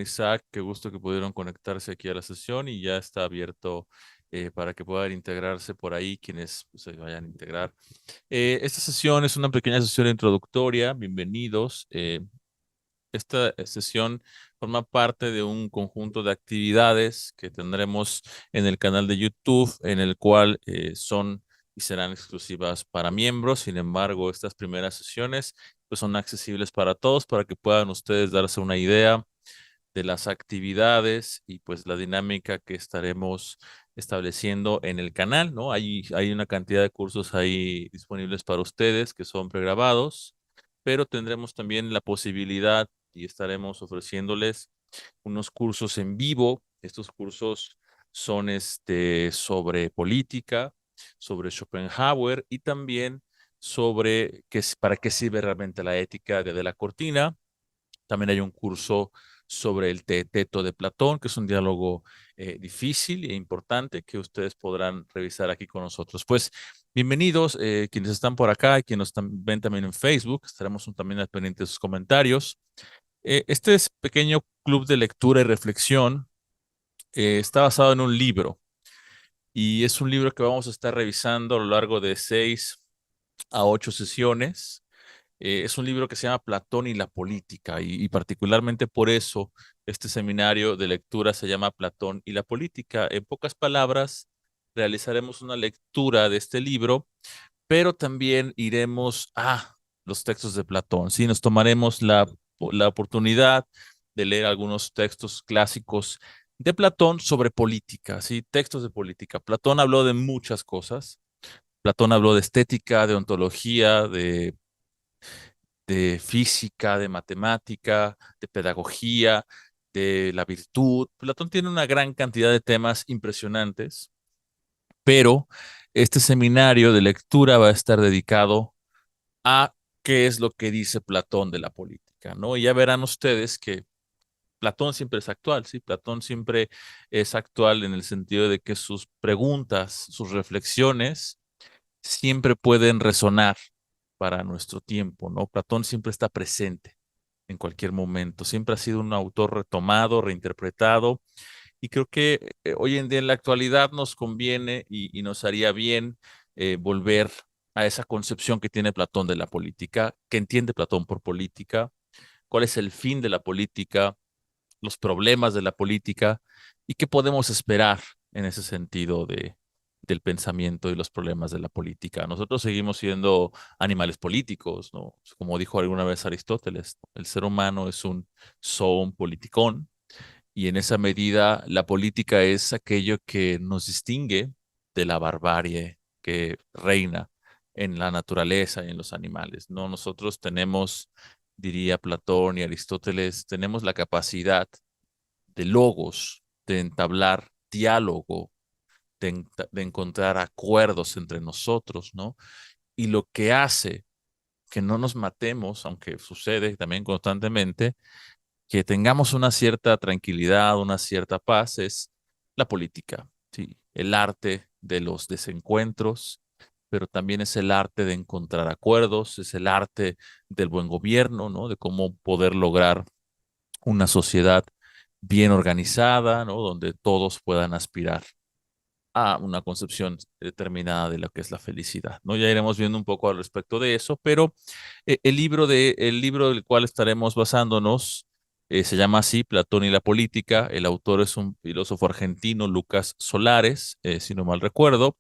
con Isaac. Qué gusto que pudieron conectarse aquí a la sesión y ya está abierto para que puedan integrarse por ahí quienes se vayan a integrar. Esta sesión es una pequeña sesión introductoria. Bienvenidos. Esta sesión forma parte de un conjunto de actividades que tendremos en el canal de YouTube, en el cual son y serán exclusivas para miembros. Sin embargo, estas primeras sesiones pues, son accesibles para todos para que puedan ustedes darse una idea de las actividades y pues la dinámica que estaremos estableciendo en el canal, ¿no? Hay una cantidad de cursos ahí disponibles para ustedes que son pregrabados, pero tendremos también la posibilidad y estaremos ofreciéndoles unos cursos en vivo. Estos cursos son sobre política, sobre Schopenhauer y también sobre para qué sirve realmente la ética de la cortina. También hay un curso sobre el teeteto de Platón, que es un diálogo difícil e importante que ustedes podrán revisar aquí con nosotros. Pues bienvenidos quienes están por acá y quienes ven también en Facebook. Estaremos también al pendiente de sus comentarios. Este es pequeño club de lectura y reflexión. Está basado en un libro y es un libro que vamos a estar revisando a lo largo de 6 a 8 sesiones. Es un libro que se llama Platón y la política y particularmente por eso este seminario de lectura se llama Platón y la política. En pocas palabras, realizaremos una lectura de este libro, pero también iremos a los textos de Platón. Sí, nos tomaremos la oportunidad de leer algunos textos clásicos de Platón sobre política, sí, textos de política. Platón habló de muchas cosas. Platón habló de estética, de ontología, de física, de matemática, de pedagogía, de la virtud. Platón tiene una gran cantidad de temas impresionantes, pero este seminario de lectura va a estar dedicado a qué es lo que dice Platón de la política, ¿no? Y ya verán ustedes que Platón siempre es actual, ¿sí? Platón siempre es actual en el sentido de que sus preguntas, sus reflexiones, siempre pueden resonar para nuestro tiempo, ¿no? Platón siempre está presente en cualquier momento, siempre ha sido un autor retomado, reinterpretado, y creo que hoy en día en la actualidad nos conviene y nos haría bien volver a esa concepción que tiene Platón de la política, que entiende Platón por política, cuál es el fin de la política, los problemas de la política y qué podemos esperar en ese sentido del pensamiento y los problemas de la política. Nosotros seguimos siendo animales políticos, ¿no? Como dijo alguna vez Aristóteles, el ser humano es un zoon politicón y en esa medida la política es aquello que nos distingue de la barbarie que reina en la naturaleza y en los animales, ¿no? Nosotros tenemos, diría Platón y Aristóteles, tenemos la capacidad de logos, de entablar diálogo, de encontrar acuerdos entre nosotros, ¿no? Y lo que hace que no nos matemos, aunque sucede también constantemente, que tengamos una cierta tranquilidad, una cierta paz, es la política, ¿sí? El arte de los desencuentros, pero también es el arte de encontrar acuerdos, es el arte del buen gobierno, ¿no? De cómo poder lograr una sociedad bien organizada, ¿no? Donde todos puedan aspirar a una concepción determinada de lo que es la felicidad, ¿no? Ya iremos viendo un poco al respecto de eso, pero el libro del cual estaremos basándonos se llama así, Platón y la política. El autor es un filósofo argentino, Lucas Solares, si no mal recuerdo.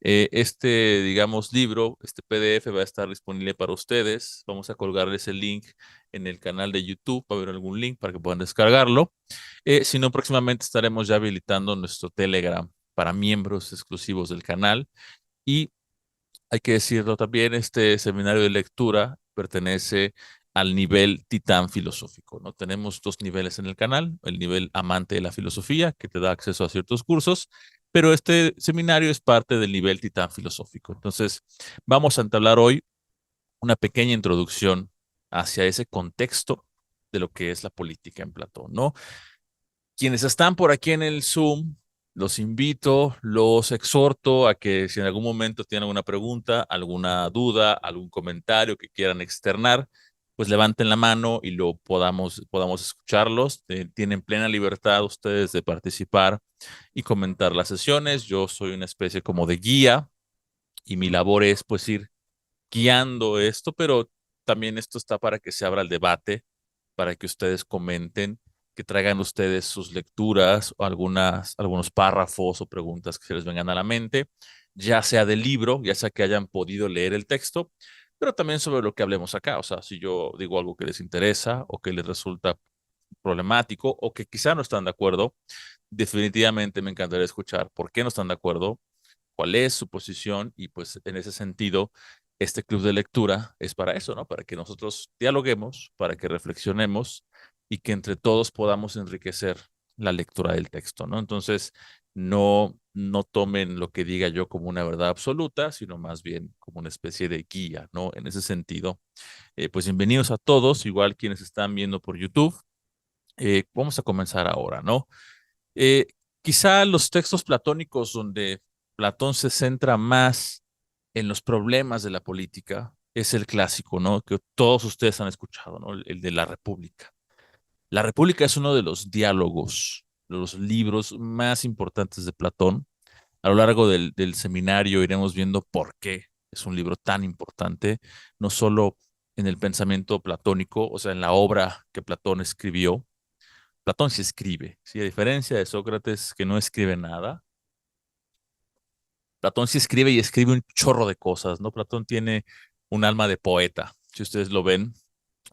Digamos, libro, este PDF va a estar disponible para ustedes. Vamos a colgarles el link en el canal de YouTube, va a haber algún link para que puedan descargarlo. Si no, próximamente estaremos ya habilitando nuestro Telegram para miembros exclusivos del canal. Y hay que decirlo también, este seminario de lectura pertenece al nivel titán filosófico, ¿no? Tenemos 2 niveles en el canal, el nivel amante de la filosofía, que te da acceso a ciertos cursos, pero este seminario es parte del nivel titán filosófico. Entonces, vamos a entablar hoy una pequeña introducción hacia ese contexto de lo que es la política en Platón, ¿no? Quienes están por aquí en el Zoom, los invito, los exhorto a que si en algún momento tienen alguna pregunta, alguna duda, algún comentario que quieran externar, pues levanten la mano y lo podamos escucharlos. Tienen plena libertad ustedes de participar y comentar las sesiones. Yo soy una especie como de guía y mi labor es pues ir guiando esto, pero también esto está para que se abra el debate, para que ustedes comenten, que traigan ustedes sus lecturas o algunos párrafos o preguntas que se les vengan a la mente, ya sea del libro, ya sea que hayan podido leer el texto, pero también sobre lo que hablemos acá. O sea, si yo digo algo que les interesa o que les resulta problemático o que quizá no están de acuerdo, definitivamente me encantaría escuchar por qué no están de acuerdo, cuál es su posición y pues en ese sentido, este club de lectura es para eso, ¿no? Para que nosotros dialoguemos, para que reflexionemos y que entre todos podamos enriquecer la lectura del texto, ¿no? Entonces, no tomen lo que diga yo como una verdad absoluta, sino más bien como una especie de guía, ¿no? En ese sentido, pues bienvenidos a todos, igual quienes están viendo por YouTube. Vamos a comenzar ahora, ¿no? Eh, Quizá los textos platónicos donde Platón se centra más en los problemas de la política es el clásico, ¿no? Que todos ustedes han escuchado, ¿no? El de la República. La República es uno de los diálogos, de los libros más importantes de Platón. A lo largo del seminario iremos viendo por qué es un libro tan importante, no solo en el pensamiento platónico, o sea, en la obra que Platón escribió. Platón sí escribe, ¿sí? A diferencia de Sócrates, que no escribe nada, Platón sí escribe y escribe un chorro de cosas, ¿no? Platón tiene un alma de poeta. Si ustedes lo ven,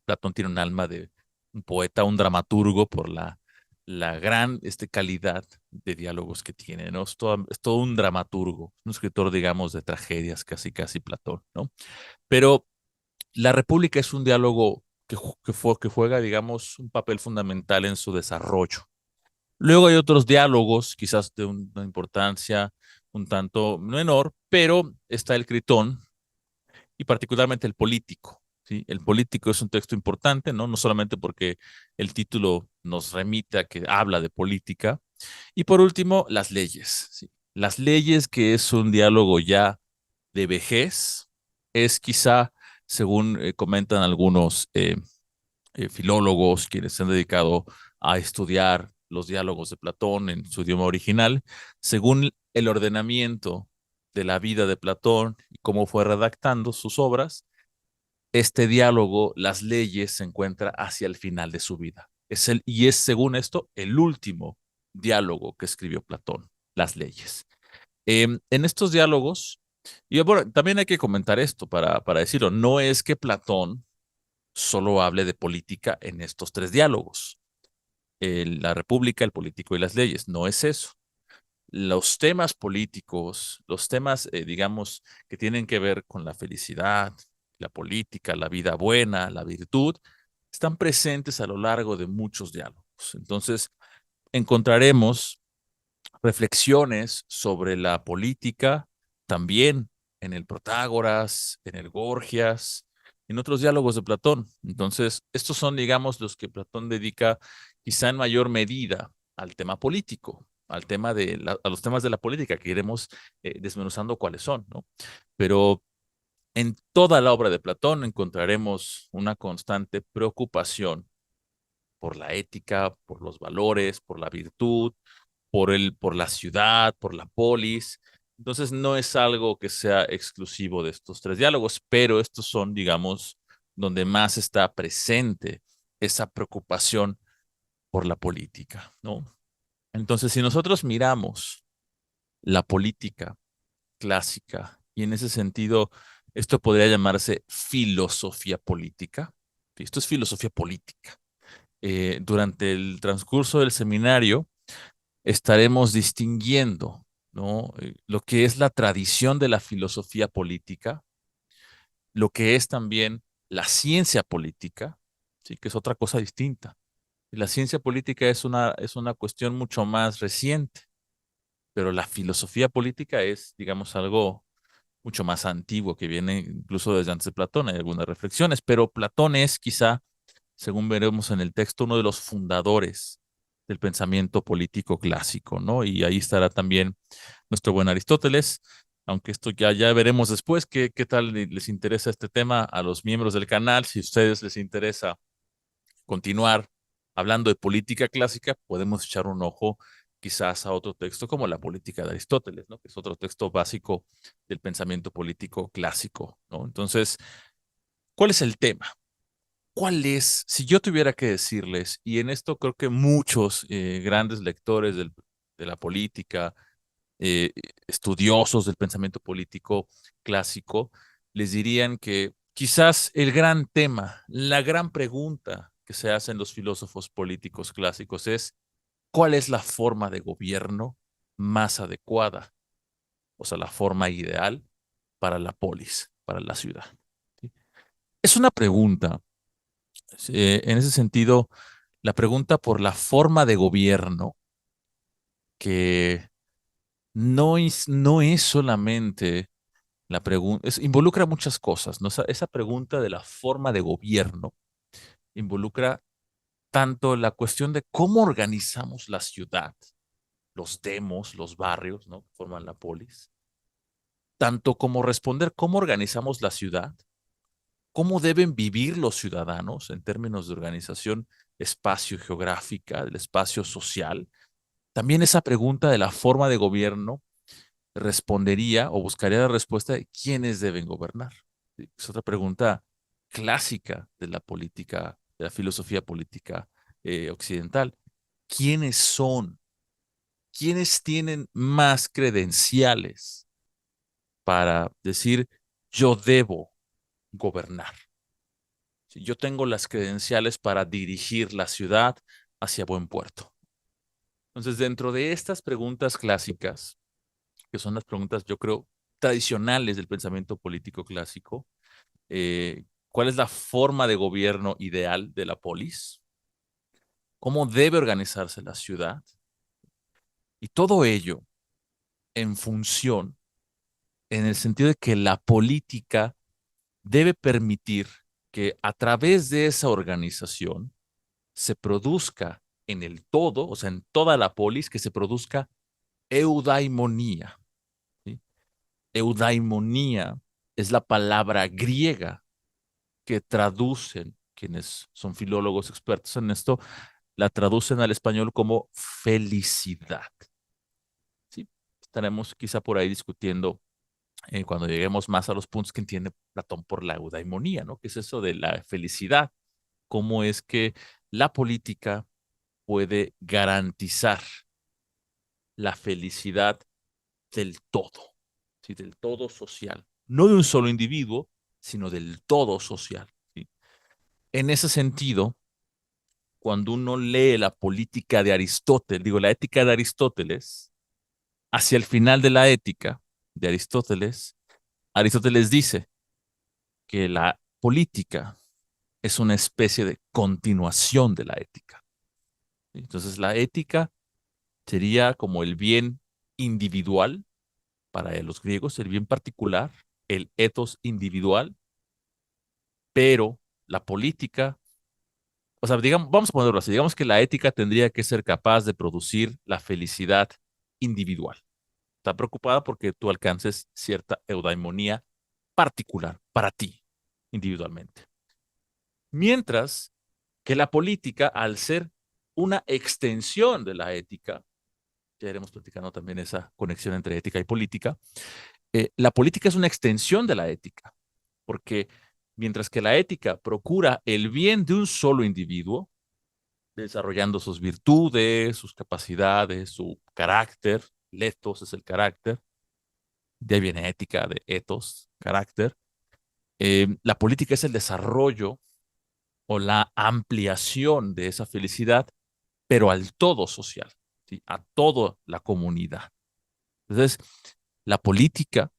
Platón tiene un alma de un poeta, un dramaturgo por la gran calidad de diálogos que tiene, ¿no? Es todo un dramaturgo, un escritor, digamos, de tragedias, casi, casi Platón, ¿no? Pero la República es un diálogo que juega, digamos, un papel fundamental en su desarrollo. Luego hay otros diálogos, quizás de una importancia un tanto menor, pero está el Critón y particularmente el Político. ¿Sí? El Político es un texto importante, ¿no? No solamente porque el título nos remite a que habla de política. Y por último, las leyes. ¿Sí? Las leyes, que es un diálogo ya de vejez, es quizá, según comentan algunos filólogos quienes se han dedicado a estudiar los diálogos de Platón en su idioma original, según el ordenamiento de la vida de Platón y cómo fue redactando sus obras, este diálogo, las leyes, se encuentra hacia el final de su vida. Y es, según esto, el último diálogo que escribió Platón, las leyes. En estos diálogos, y bueno, también hay que comentar esto para decirlo, no es que Platón solo hable de política en estos tres diálogos. La República, el político y las leyes. No es eso. Los temas políticos, los temas, digamos, que tienen que ver con la felicidad, la política, la vida buena, la virtud, están presentes a lo largo de muchos diálogos. Entonces, encontraremos reflexiones sobre la política también en el Protágoras, en el Gorgias, en otros diálogos de Platón. Entonces, estos son, digamos, los que Platón dedica quizá en mayor medida al tema político, a los temas de la política, que iremos desmenuzando cuáles son, ¿no? Pero en toda la obra de Platón encontraremos una constante preocupación por la ética, por los valores, por la virtud, por la ciudad, por la polis. Entonces no es algo que sea exclusivo de estos tres diálogos, pero estos son, digamos, donde más está presente esa preocupación por la política, ¿no? Entonces, si nosotros miramos la política clásica y en ese sentido, esto podría llamarse filosofía política. Esto es filosofía política. Durante el transcurso del seminario, estaremos distinguiendo, ¿no? Lo que es la tradición de la filosofía política, lo que es también la ciencia política, ¿sí? Que es otra cosa distinta. Y la ciencia política es una cuestión mucho más reciente, pero la filosofía política es, digamos, algo mucho más antiguo que viene incluso desde antes de Platón. Hay algunas reflexiones, pero Platón es quizá, según veremos en el texto, uno de los fundadores del pensamiento político clásico, ¿no? Y ahí estará también nuestro buen Aristóteles. aunque esto ya veremos después qué tal les interesa este tema a los miembros del canal. Si a ustedes les interesa continuar hablando de política clásica, podemos echar un ojo quizás a otro texto como la Política de Aristóteles, ¿no? Que es otro texto básico del pensamiento político clásico, ¿no? Entonces, ¿cuál es el tema? ¿Cuál es, si yo tuviera que decirles, y en esto creo que muchos grandes lectores de la política, eh, estudiosos del pensamiento político clásico, les dirían que quizás el gran tema, la gran pregunta que se hacen los filósofos políticos clásicos es, ¿cuál es la forma de gobierno más adecuada? O sea, la forma ideal para la polis, para la ciudad. ¿Sí? Es una pregunta, en ese sentido, la pregunta por la forma de gobierno que no es solamente la pregunta, involucra muchas cosas, ¿no? Esa pregunta de la forma de gobierno involucra tanto la cuestión de cómo organizamos la ciudad, los demos, los barrios, ¿no? Que forman la polis, tanto como responder cómo organizamos la ciudad, cómo deben vivir los ciudadanos en términos de organización espacio geográfica, del espacio social. También esa pregunta de la forma de gobierno respondería o buscaría la respuesta de quiénes deben gobernar. Sí, es otra pregunta clásica de la política, de la filosofía política occidental. ¿Quiénes son? ¿Quiénes tienen más credenciales para decir yo debo gobernar? Sí, yo tengo las credenciales para dirigir la ciudad hacia buen puerto. Entonces, dentro de estas preguntas clásicas, que son las preguntas, yo creo, tradicionales del pensamiento político clásico. ¿Cuál es la forma de gobierno ideal de la polis? ¿Cómo debe organizarse la ciudad? Y todo ello en función, en el sentido de que la política debe permitir que a través de esa organización se produzca en el todo, o sea, en toda la polis, que se produzca eudaimonía. ¿Sí? Eudaimonía es la palabra griega que traducen, quienes son filólogos expertos en esto, la traducen al español como felicidad. ¿Sí? Estaremos quizá por ahí discutiendo cuando lleguemos más a los puntos que entiende Platón por la eudaimonía, ¿no? ¿Qué es eso de la felicidad? ¿Cómo es que la política puede garantizar la felicidad del todo, ¿sí? Del todo social? No de un solo individuo, sino del todo social. ¿Sí? En ese sentido, cuando uno lee la política de Aristóteles, digo, la ética de Aristóteles, hacia el final de la ética de Aristóteles, Aristóteles dice que la política es una especie de continuación de la ética. Entonces, la ética sería como el bien individual para los griegos, el bien particular, el ethos individual, pero la política, o sea, digamos, vamos a ponerlo así, digamos que la ética tendría que ser capaz de producir la felicidad individual. Está preocupada porque tú alcances cierta eudaimonía particular para ti, individualmente. Mientras que la política, al ser una extensión de la ética, ya iremos platicando también esa conexión entre ética y política, la política es una extensión de la ética, porque mientras que la ética procura el bien de un solo individuo, desarrollando sus virtudes, sus capacidades, su carácter, ethos es el carácter, de ahí viene ética, de ethos, carácter. La política es el desarrollo o la ampliación de esa felicidad, pero al todo social, ¿sí? A toda la comunidad. Entonces, la política,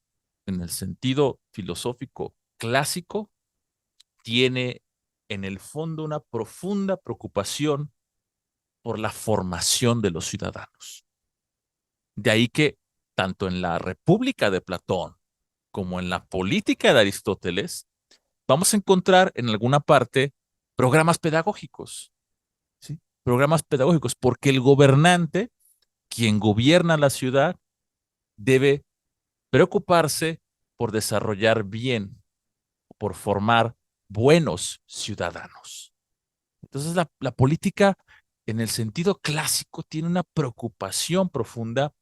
en el sentido filosófico clásico, tiene en el fondo una profunda preocupación por la formación de los ciudadanos. De ahí que tanto en la República de Platón como en la política de Aristóteles, vamos a encontrar en alguna parte programas pedagógicos, ¿sí? Programas pedagógicos, porque el gobernante, quien gobierna la ciudad, debe preocuparse por desarrollar bien, por formar buenos ciudadanos. Entonces la política, en el sentido clásico, tiene una preocupación profunda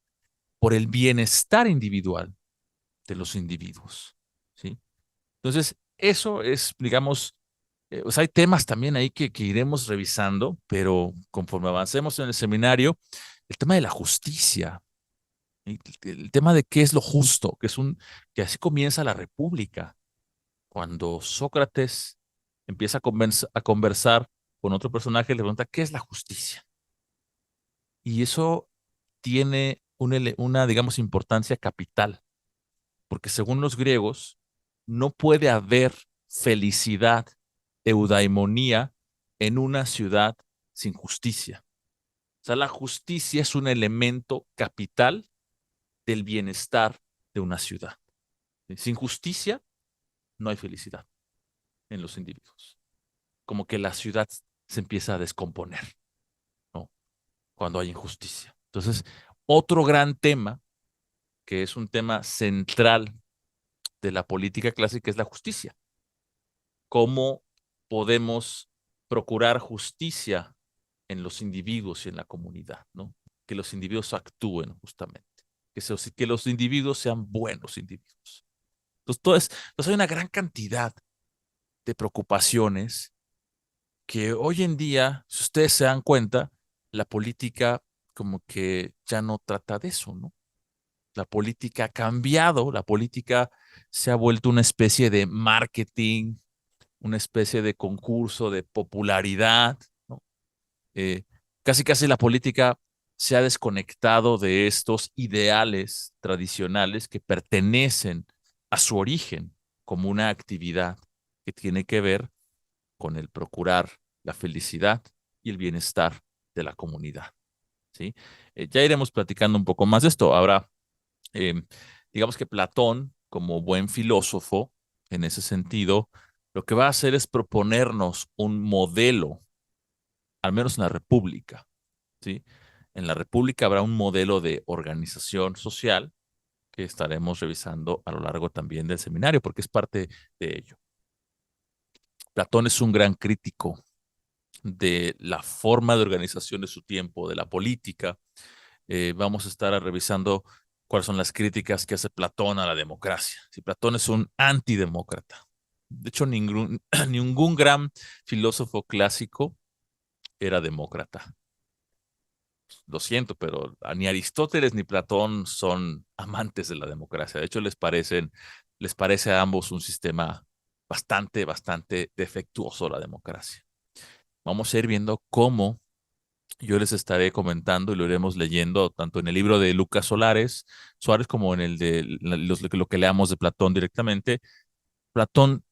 por el bienestar individual de los individuos, ¿sí? Entonces, eso es, digamos, o sea, hay temas también ahí que iremos revisando, pero conforme avancemos en el seminario, el tema de la justicia, ¿sí? El tema de qué es lo justo, que así comienza la República, cuando Sócrates empieza a conversar con otro personaje, le pregunta, ¿qué es la justicia? Y eso tiene una, digamos, importancia capital, porque según los griegos, no puede haber felicidad, eudaimonía, en una ciudad sin justicia. O sea, la justicia es un elemento capital del bienestar de una ciudad. Sin justicia, no hay felicidad en los individuos. Como que la ciudad se empieza a descomponer, ¿no? Cuando hay injusticia. Entonces, otro gran tema, que es un tema central de la política clásica, es la justicia. ¿Cómo podemos procurar justicia en los individuos y en la comunidad, ¿no? Que los individuos actúen justamente, que los individuos sean buenos individuos. Entonces hay una gran cantidad de preocupaciones que hoy en día, si ustedes se dan cuenta, la política como que ya no trata de eso, ¿no? La política ha cambiado, la política se ha vuelto una especie de marketing, una especie de concurso de popularidad, ¿no? Eh, Casi casi la política se ha desconectado de estos ideales tradicionales que pertenecen a su origen como una actividad que tiene que ver con el procurar la felicidad y el bienestar de la comunidad, ¿sí? Ya iremos platicando un poco más de esto. Ahora, eh, digamos que Platón, como buen filósofo, en ese sentido, lo que va a hacer es proponernos un modelo, al menos en la República, ¿sí? En la República habrá un modelo de organización social que estaremos revisando a lo largo también del seminario, porque es parte de ello. Platón es un gran crítico de la forma de organización de su tiempo, de la política. Vamos a estar revisando cuáles son las críticas que hace Platón a la democracia. Si Platón es un antidemócrata. De hecho, ningún gran filósofo clásico era demócrata. Lo siento, pero ni Aristóteles ni Platón son amantes de la democracia. De hecho, les parece a ambos un sistema bastante defectuoso la democracia. Vamos a ir viendo cómo yo les estaré comentando y lo iremos leyendo tanto en el libro de Lucas Suárez como en el de lo que leamos de Platón directamente. Platón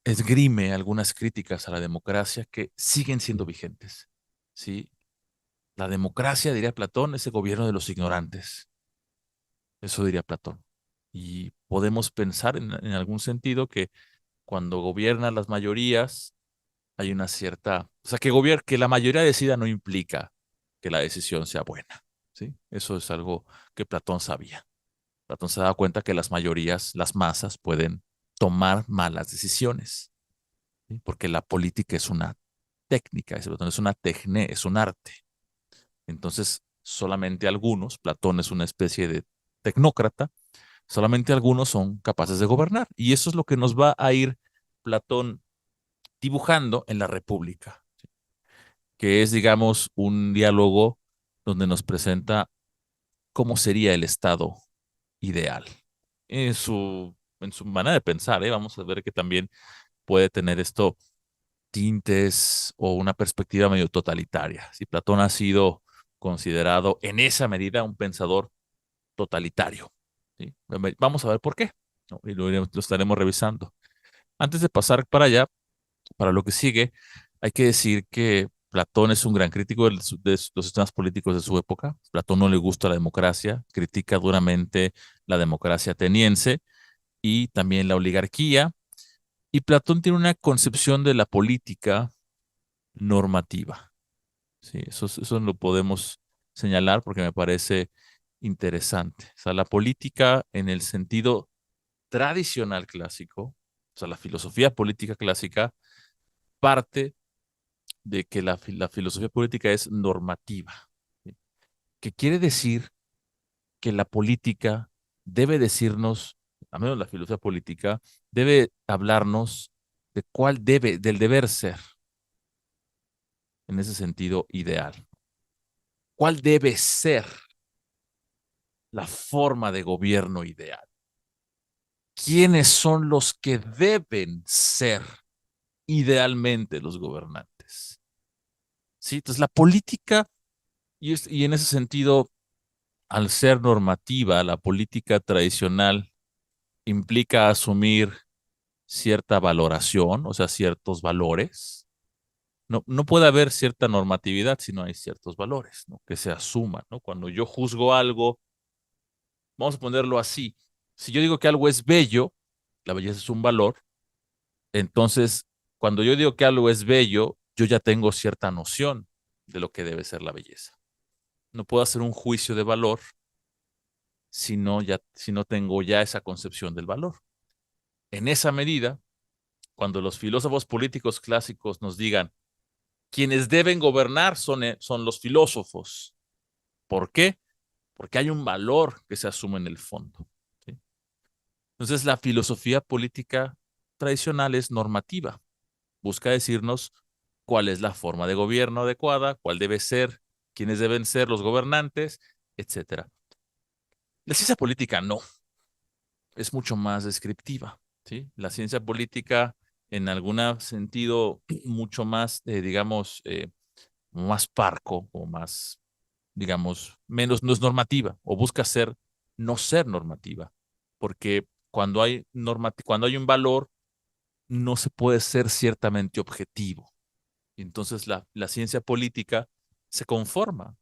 esgrime algunas críticas a la democracia que siguen siendo vigentes. ¿Sí? La democracia, diría Platón, es el gobierno de los ignorantes. Eso diría Platón. Y podemos pensar en algún sentido que cuando gobiernan las mayorías, hay una cierta, o sea, que la mayoría decida no implica que la decisión sea buena, ¿sí? Eso es algo que Platón sabía. Platón se daba cuenta que las mayorías, las masas, pueden tomar malas decisiones, ¿sí? Porque la política es una técnica, dice Platón, es una tecné, es un arte. Entonces, solamente algunos, Platón es una especie de tecnócrata, solamente algunos son capaces de gobernar. Y eso es lo que nos va a ir Platón dibujando en la República, que es, digamos, un diálogo donde nos presenta cómo sería el estado ideal en su manera de pensar, ¿eh? Vamos a ver que también puede tener esto tintes o una perspectiva medio totalitaria. Si Platón ha sido considerado en esa medida un pensador totalitario, ¿sí? Vamos a ver por qué, ¿no? Y lo estaremos revisando. Antes de pasar para allá, para lo que sigue, hay que decir que Platón es un gran crítico de los sistemas políticos de su época. Platón no le gusta la democracia, critica duramente la democracia ateniense y también la oligarquía. Y Platón tiene una concepción de la política normativa. Sí, eso lo podemos señalar porque me parece interesante. O sea, la política en el sentido tradicional clásico, o sea, la filosofía política clásica, parte de que la filosofía política es normativa, ¿sí? Que quiere decir que la política debe decirnos, al menos la filosofía política, debe hablarnos de del deber ser, en ese sentido ideal. ¿Cuál debe ser la forma de gobierno ideal? ¿Quiénes son los que deben ser idealmente los gobernantes? ¿Sí? Entonces, la política, y en ese sentido, al ser normativa, la política tradicional implica asumir cierta valoración, o sea, ciertos valores. No puede haber cierta normatividad si no hay ciertos valores, ¿no? Que se asuman, ¿no? Cuando yo juzgo algo, vamos a ponerlo así, si yo digo que algo es bello, la belleza es un valor, entonces, cuando yo digo que algo es bello, yo ya tengo cierta noción de lo que debe ser la belleza. No puedo hacer un juicio de valor si no tengo ya esa concepción del valor. En esa medida, cuando los filósofos políticos clásicos nos digan, quienes deben gobernar son los filósofos. ¿Por qué? Porque hay un valor que se asume en el fondo, ¿sí? Entonces, la filosofía política tradicional es normativa. Busca decirnos cuál es la forma de gobierno adecuada, cuál debe ser, quiénes deben ser los gobernantes, etcétera. La ciencia política no, es mucho más descriptiva, ¿sí? La ciencia política, en algún sentido, mucho más, digamos, más parco o más, digamos, menos, no es normativa o busca ser, no ser normativa, porque cuando hay un valor, no se puede ser ciertamente objetivo. Entonces la ciencia política se conforma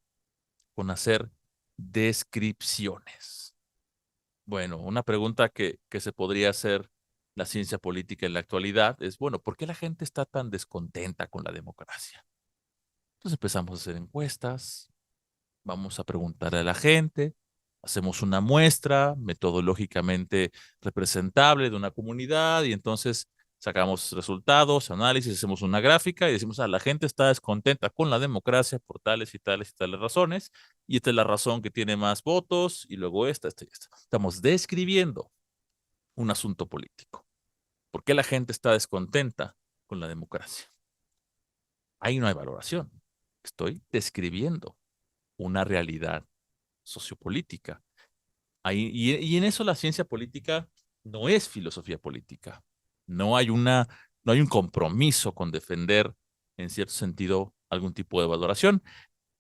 con hacer descripciones. Bueno, una pregunta que se podría hacer la ciencia política en la actualidad es, bueno, ¿por qué la gente está tan descontenta con la democracia? Entonces empezamos a hacer encuestas, vamos a preguntarle a la gente, hacemos una muestra metodológicamente representable de una comunidad y entonces sacamos resultados, análisis, hacemos una gráfica y decimos, la gente está descontenta con la democracia por tales y tales y tales razones y esta es la razón que tiene más votos y luego esta y esta. Estamos describiendo un asunto político. ¿Por qué la gente está descontenta con la democracia? Ahí no hay valoración. Estoy describiendo una realidad sociopolítica. Y en eso la ciencia política no es filosofía política. No hay no hay un compromiso con defender, en cierto sentido, algún tipo de valoración,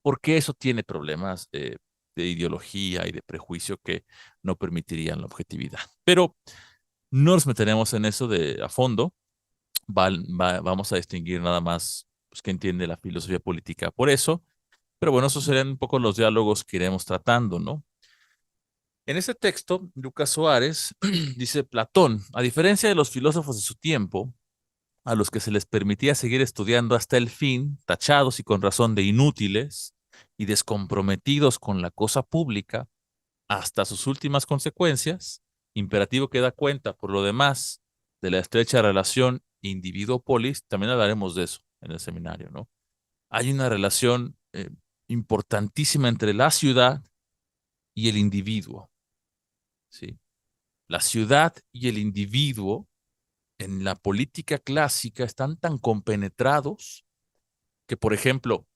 porque eso tiene problemas de ideología y de prejuicio que no permitirían la objetividad. Pero no nos meteremos en eso a fondo. Vamos a distinguir nada más pues, qué entiende la filosofía política por eso. Pero bueno, esos serían un poco los diálogos que iremos tratando, ¿no? En ese texto, Lucas Suárez dice Platón, a diferencia de los filósofos de su tiempo, a los que se les permitía seguir estudiando hasta el fin, tachados y con razón de inútiles y descomprometidos con la cosa pública, hasta sus últimas consecuencias, imperativo que da cuenta, por lo demás, de la estrecha relación individuo-polis, también hablaremos de eso en el seminario, ¿no? Hay una relación importantísima entre la ciudad y el individuo, ¿sí? La ciudad y el individuo en la política clásica están tan compenetrados que, por ejemplo,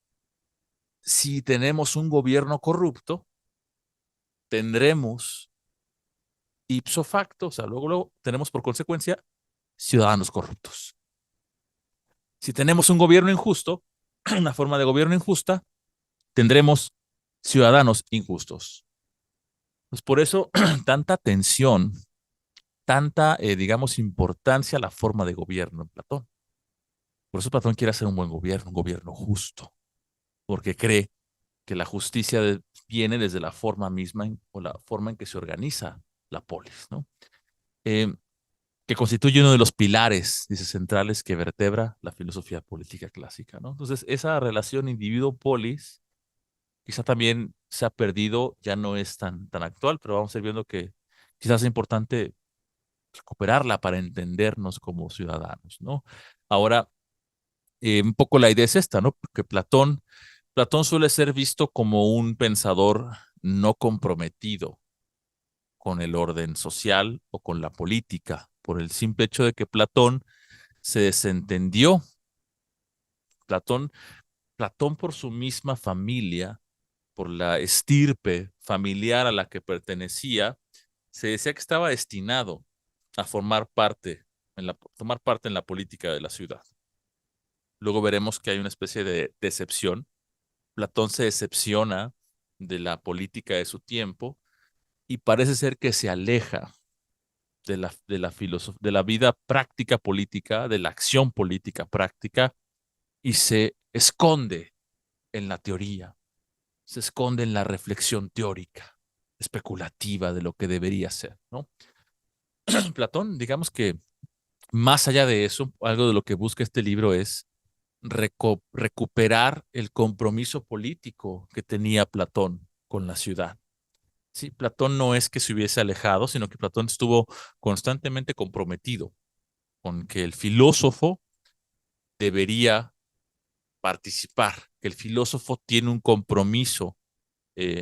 si tenemos un gobierno corrupto, tendremos ipso facto, o sea, luego tenemos por consecuencia ciudadanos corruptos. Si tenemos un gobierno injusto, una forma de gobierno injusta, tendremos ciudadanos injustos. Pues por eso tanta tensión, tanta, digamos, importancia a la forma de gobierno en Platón. Por eso Platón quiere hacer un gobierno justo, porque cree que la justicia viene desde la forma misma o la forma en que se organiza la polis, ¿no? Eh, que constituye uno de los pilares, dice, centrales que vertebra la filosofía política clásica, ¿no? Entonces, esa relación individuo-polis quizá también se ha perdido, ya no es tan actual, pero vamos a ir viendo que quizás es importante recuperarla para entendernos como ciudadanos, ¿no? Ahora, un poco la idea es esta, ¿no? Porque Platón suele ser visto como un pensador no comprometido con el orden social o con la política, por el simple hecho de que Platón se desentendió. Platón, Platón por su misma familia, por la estirpe familiar a la que pertenecía, se decía que estaba destinado a tomar parte en la política de la ciudad. Luego veremos que hay una especie de decepción. Platón se decepciona de la política de su tiempo y parece ser que se aleja de la vida práctica política, de la acción política práctica, y se esconde en la teoría, se esconde en la reflexión teórica, especulativa de lo que debería ser, ¿no? Platón, digamos que más allá de eso, algo de lo que busca este libro es recuperar el compromiso político que tenía Platón con la ciudad. Sí, Platón no es que se hubiese alejado, sino que Platón estuvo constantemente comprometido con que el filósofo debería participar, que el filósofo tiene un compromiso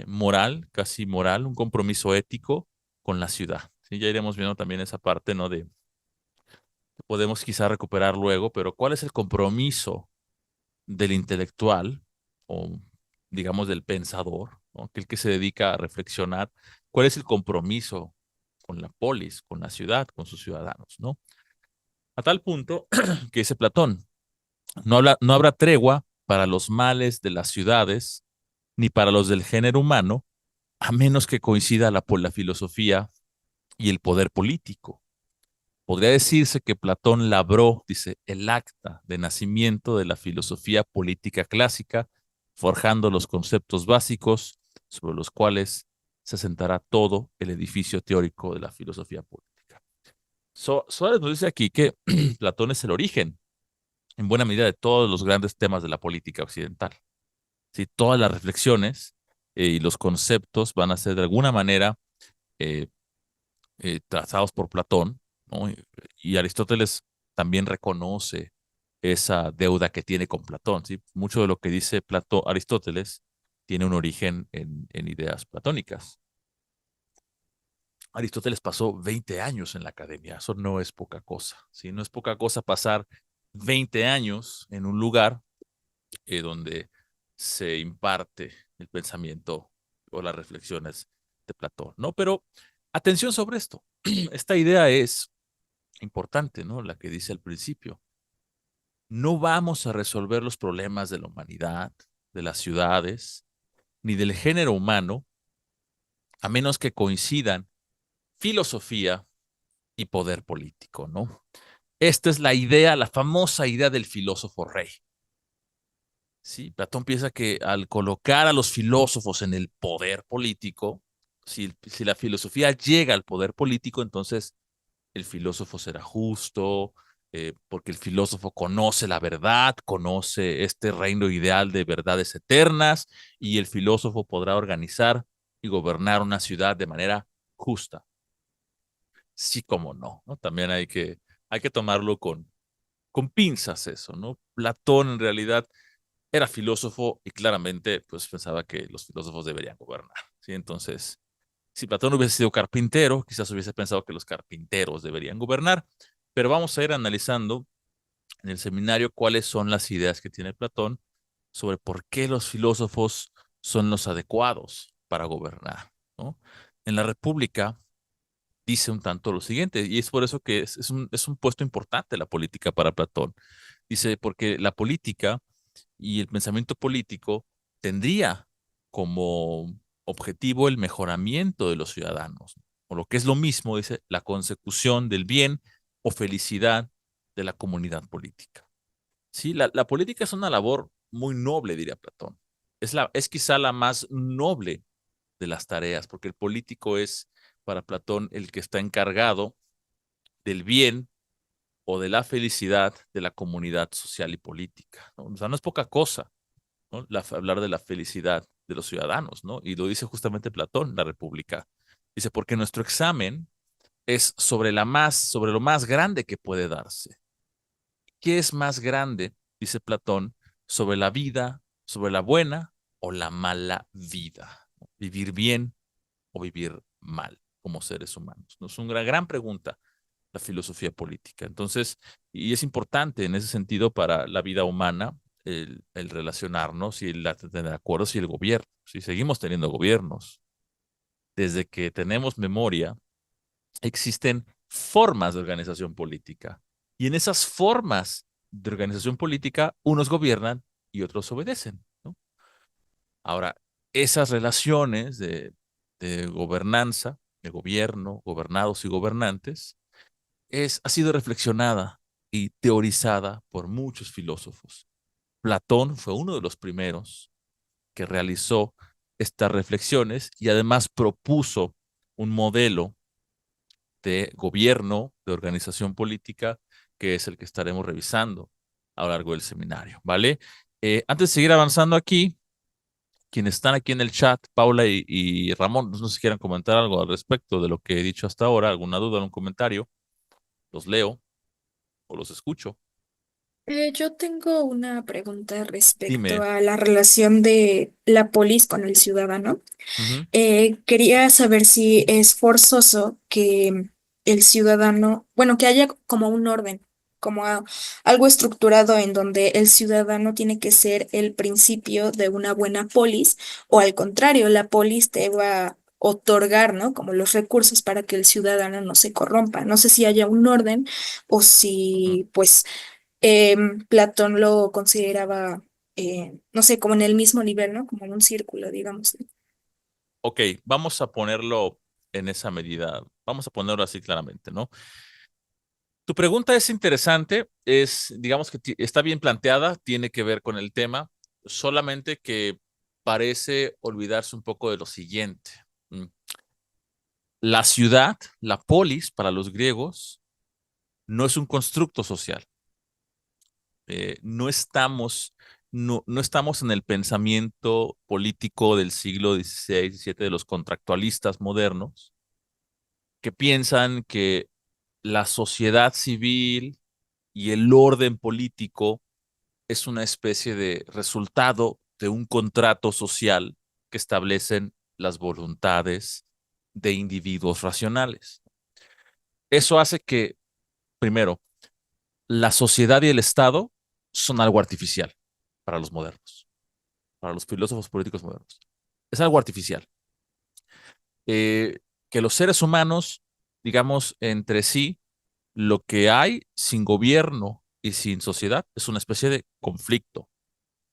moral, casi moral, un compromiso ético con la ciudad. Sí, ya iremos viendo también esa parte, ¿no? Podemos quizá recuperar luego, pero ¿cuál es el compromiso del intelectual o, digamos, del pensador, ¿no? Aquel que se dedica a reflexionar? ¿Cuál es el compromiso con la polis, con la ciudad, con sus ciudadanos, ¿no? A tal punto que dice Platón, no habrá tregua para los males de las ciudades ni para los del género humano, a menos que coincida la filosofía y el poder político. Podría decirse que Platón labró, dice, el acta de nacimiento de la filosofía política clásica, forjando los conceptos básicos sobre los cuales se sentará todo el edificio teórico de la filosofía política. Suárez nos dice aquí que Platón es el origen, en buena medida, de todos los grandes temas de la política occidental. ¿Sí? Todas las reflexiones y los conceptos van a ser de alguna manera eh, trazados por Platón, ¿no? Y Aristóteles también reconoce esa deuda que tiene con Platón, ¿sí? Mucho de lo que dice Aristóteles tiene un origen en ideas platónicas. Aristóteles pasó 20 años en la academia, eso no es poca cosa, ¿sí? No es poca cosa pasar 20 años en un lugar donde se imparte el pensamiento o las reflexiones de Platón, ¿no? Pero atención sobre esto. Esta idea es importante, ¿no? La que dice al principio. No vamos a resolver los problemas de la humanidad, de las ciudades, ni del género humano, a menos que coincidan filosofía y poder político, ¿no? Esta es la idea, la famosa idea del filósofo rey. Sí, Platón piensa que al colocar a los filósofos en el poder político, si la filosofía llega al poder político, entonces el filósofo será justo, porque el filósofo conoce la verdad, conoce este reino ideal de verdades eternas, y el filósofo podrá organizar y gobernar una ciudad de manera justa. Sí, como no, ¿no? También hay que tomarlo con pinzas eso, ¿no? Platón en realidad era filósofo y claramente pues pensaba que los filósofos deberían gobernar, ¿sí? Entonces, si Platón hubiese sido carpintero, quizás hubiese pensado que los carpinteros deberían gobernar, pero vamos a ir analizando en el seminario cuáles son las ideas que tiene Platón sobre por qué los filósofos son los adecuados para gobernar, ¿no? En la República dice un tanto lo siguiente, y es por eso que es un puesto importante la política para Platón. Dice, porque la política y el pensamiento político tendría como objetivo el mejoramiento de los ciudadanos, o lo que es lo mismo, dice, la consecución del bien o felicidad de la comunidad política. Sí, la política es una labor muy noble, diría Platón. Es quizá la más noble de las tareas, porque el político es para Platón el que está encargado del bien o de la felicidad de la comunidad social y política, ¿no? O sea, no es poca cosa, ¿no? Hablar de la felicidad de los ciudadanos, ¿no? Y lo dice justamente Platón, la República. Dice, porque nuestro examen es sobre lo más grande que puede darse. ¿Qué es más grande, dice Platón, sobre la vida, sobre la buena o la mala vida? ¿Vivir bien o vivir mal como seres humanos? ¿No? Es una gran pregunta la filosofía política. Entonces, y es importante en ese sentido para la vida humana el relacionarnos y el tener acuerdos y el gobierno. Si seguimos teniendo gobiernos, desde que tenemos memoria, existen formas de organización política. Y en esas formas de organización política, unos gobiernan y otros obedecen, ¿no? Ahora, esas relaciones de gobernanza, de gobierno, gobernados y gobernantes, ha sido reflexionada y teorizada por muchos filósofos. Platón fue uno de los primeros que realizó estas reflexiones y además propuso un modelo de gobierno, de organización política, que es el que estaremos revisando a lo largo del seminario, ¿vale? Antes de seguir avanzando aquí, quienes están aquí en el chat, Paula y Ramón, no sé si quieran comentar algo al respecto de lo que he dicho hasta ahora, alguna duda, algún comentario, los leo o los escucho. Yo tengo una pregunta respecto Dime. a la relación de la polis con el ciudadano. Ujú, Quería saber si es forzoso que el ciudadano, bueno, que haya como un orden, como algo estructurado en donde el ciudadano tiene que ser el principio de una buena polis, o al contrario, la polis te va a otorgar, ¿no? Como los recursos para que el ciudadano no se corrompa. No sé si haya un orden o ujú. si, pues, Platón lo consideraba, no sé, como en el mismo nivel, ¿no? Como en un círculo, digamos. Ok, vamos a ponerlo en esa medida, vamos a ponerlo así claramente, ¿no? Tu pregunta es interesante, digamos que está bien planteada, tiene que ver con el tema, solamente que parece olvidarse un poco de lo siguiente. Mm. La ciudad, la polis para los griegos, no es un constructo social. No estamos, no estamos en el pensamiento político del siglo XVI, XVII de los contractualistas modernos, que piensan que la sociedad civil y el orden político es una especie de resultado de un contrato social que establecen las voluntades de individuos racionales. Eso hace que, primero, la sociedad y el Estado son algo artificial para los modernos, para los filósofos políticos modernos. Es algo artificial. Eh, que los seres humanos, digamos, entre sí, lo que hay sin gobierno y sin sociedad es una especie de conflicto,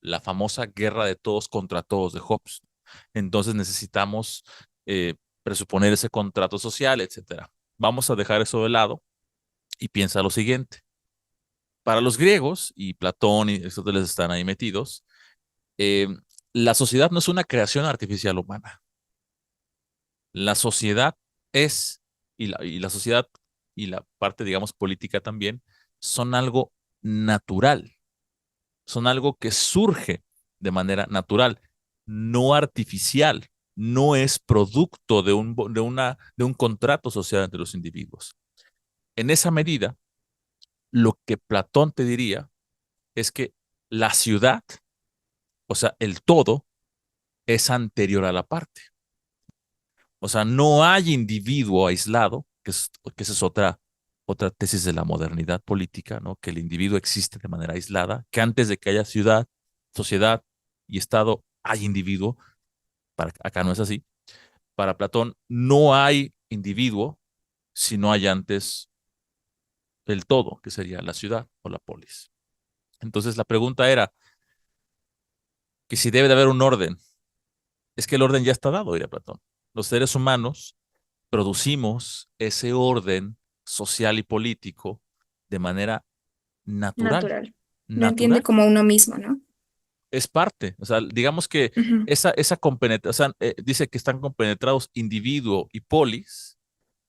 la famosa guerra de todos contra todos de Hobbes. Entonces necesitamos eh, presuponer ese contrato social, etcétera. Vamos a dejar eso de lado y piensa lo siguiente. Para los griegos, y Platón y Aristóteles están ahí metidos, eh, la sociedad no es una creación artificial humana. La sociedad es, y la sociedad y la parte, digamos, política también, son algo natural, son algo que surge de manera natural, no artificial, no es producto de un contrato social entre los individuos. En esa medida, lo que Platón te diría es que la ciudad, o sea, el todo, es anterior a la parte. O sea, no hay individuo aislado, que esa es otra tesis de la modernidad política, ¿no? Que el individuo existe de manera aislada, que antes de que haya ciudad, sociedad y Estado, hay individuo. Acá no es así. Para Platón, no hay individuo si no hay antes el todo, que sería la ciudad o la polis. Entonces, la pregunta era que si debe de haber un orden. Es que el orden ya está dado, diría Platón. Los seres humanos producimos ese orden social y político de manera natural, Natural. Lo entiende natural. como uno mismo, ¿no? Es parte, o sea, digamos que Ujú. esa compenetración, dice que están compenetrados individuo y polis,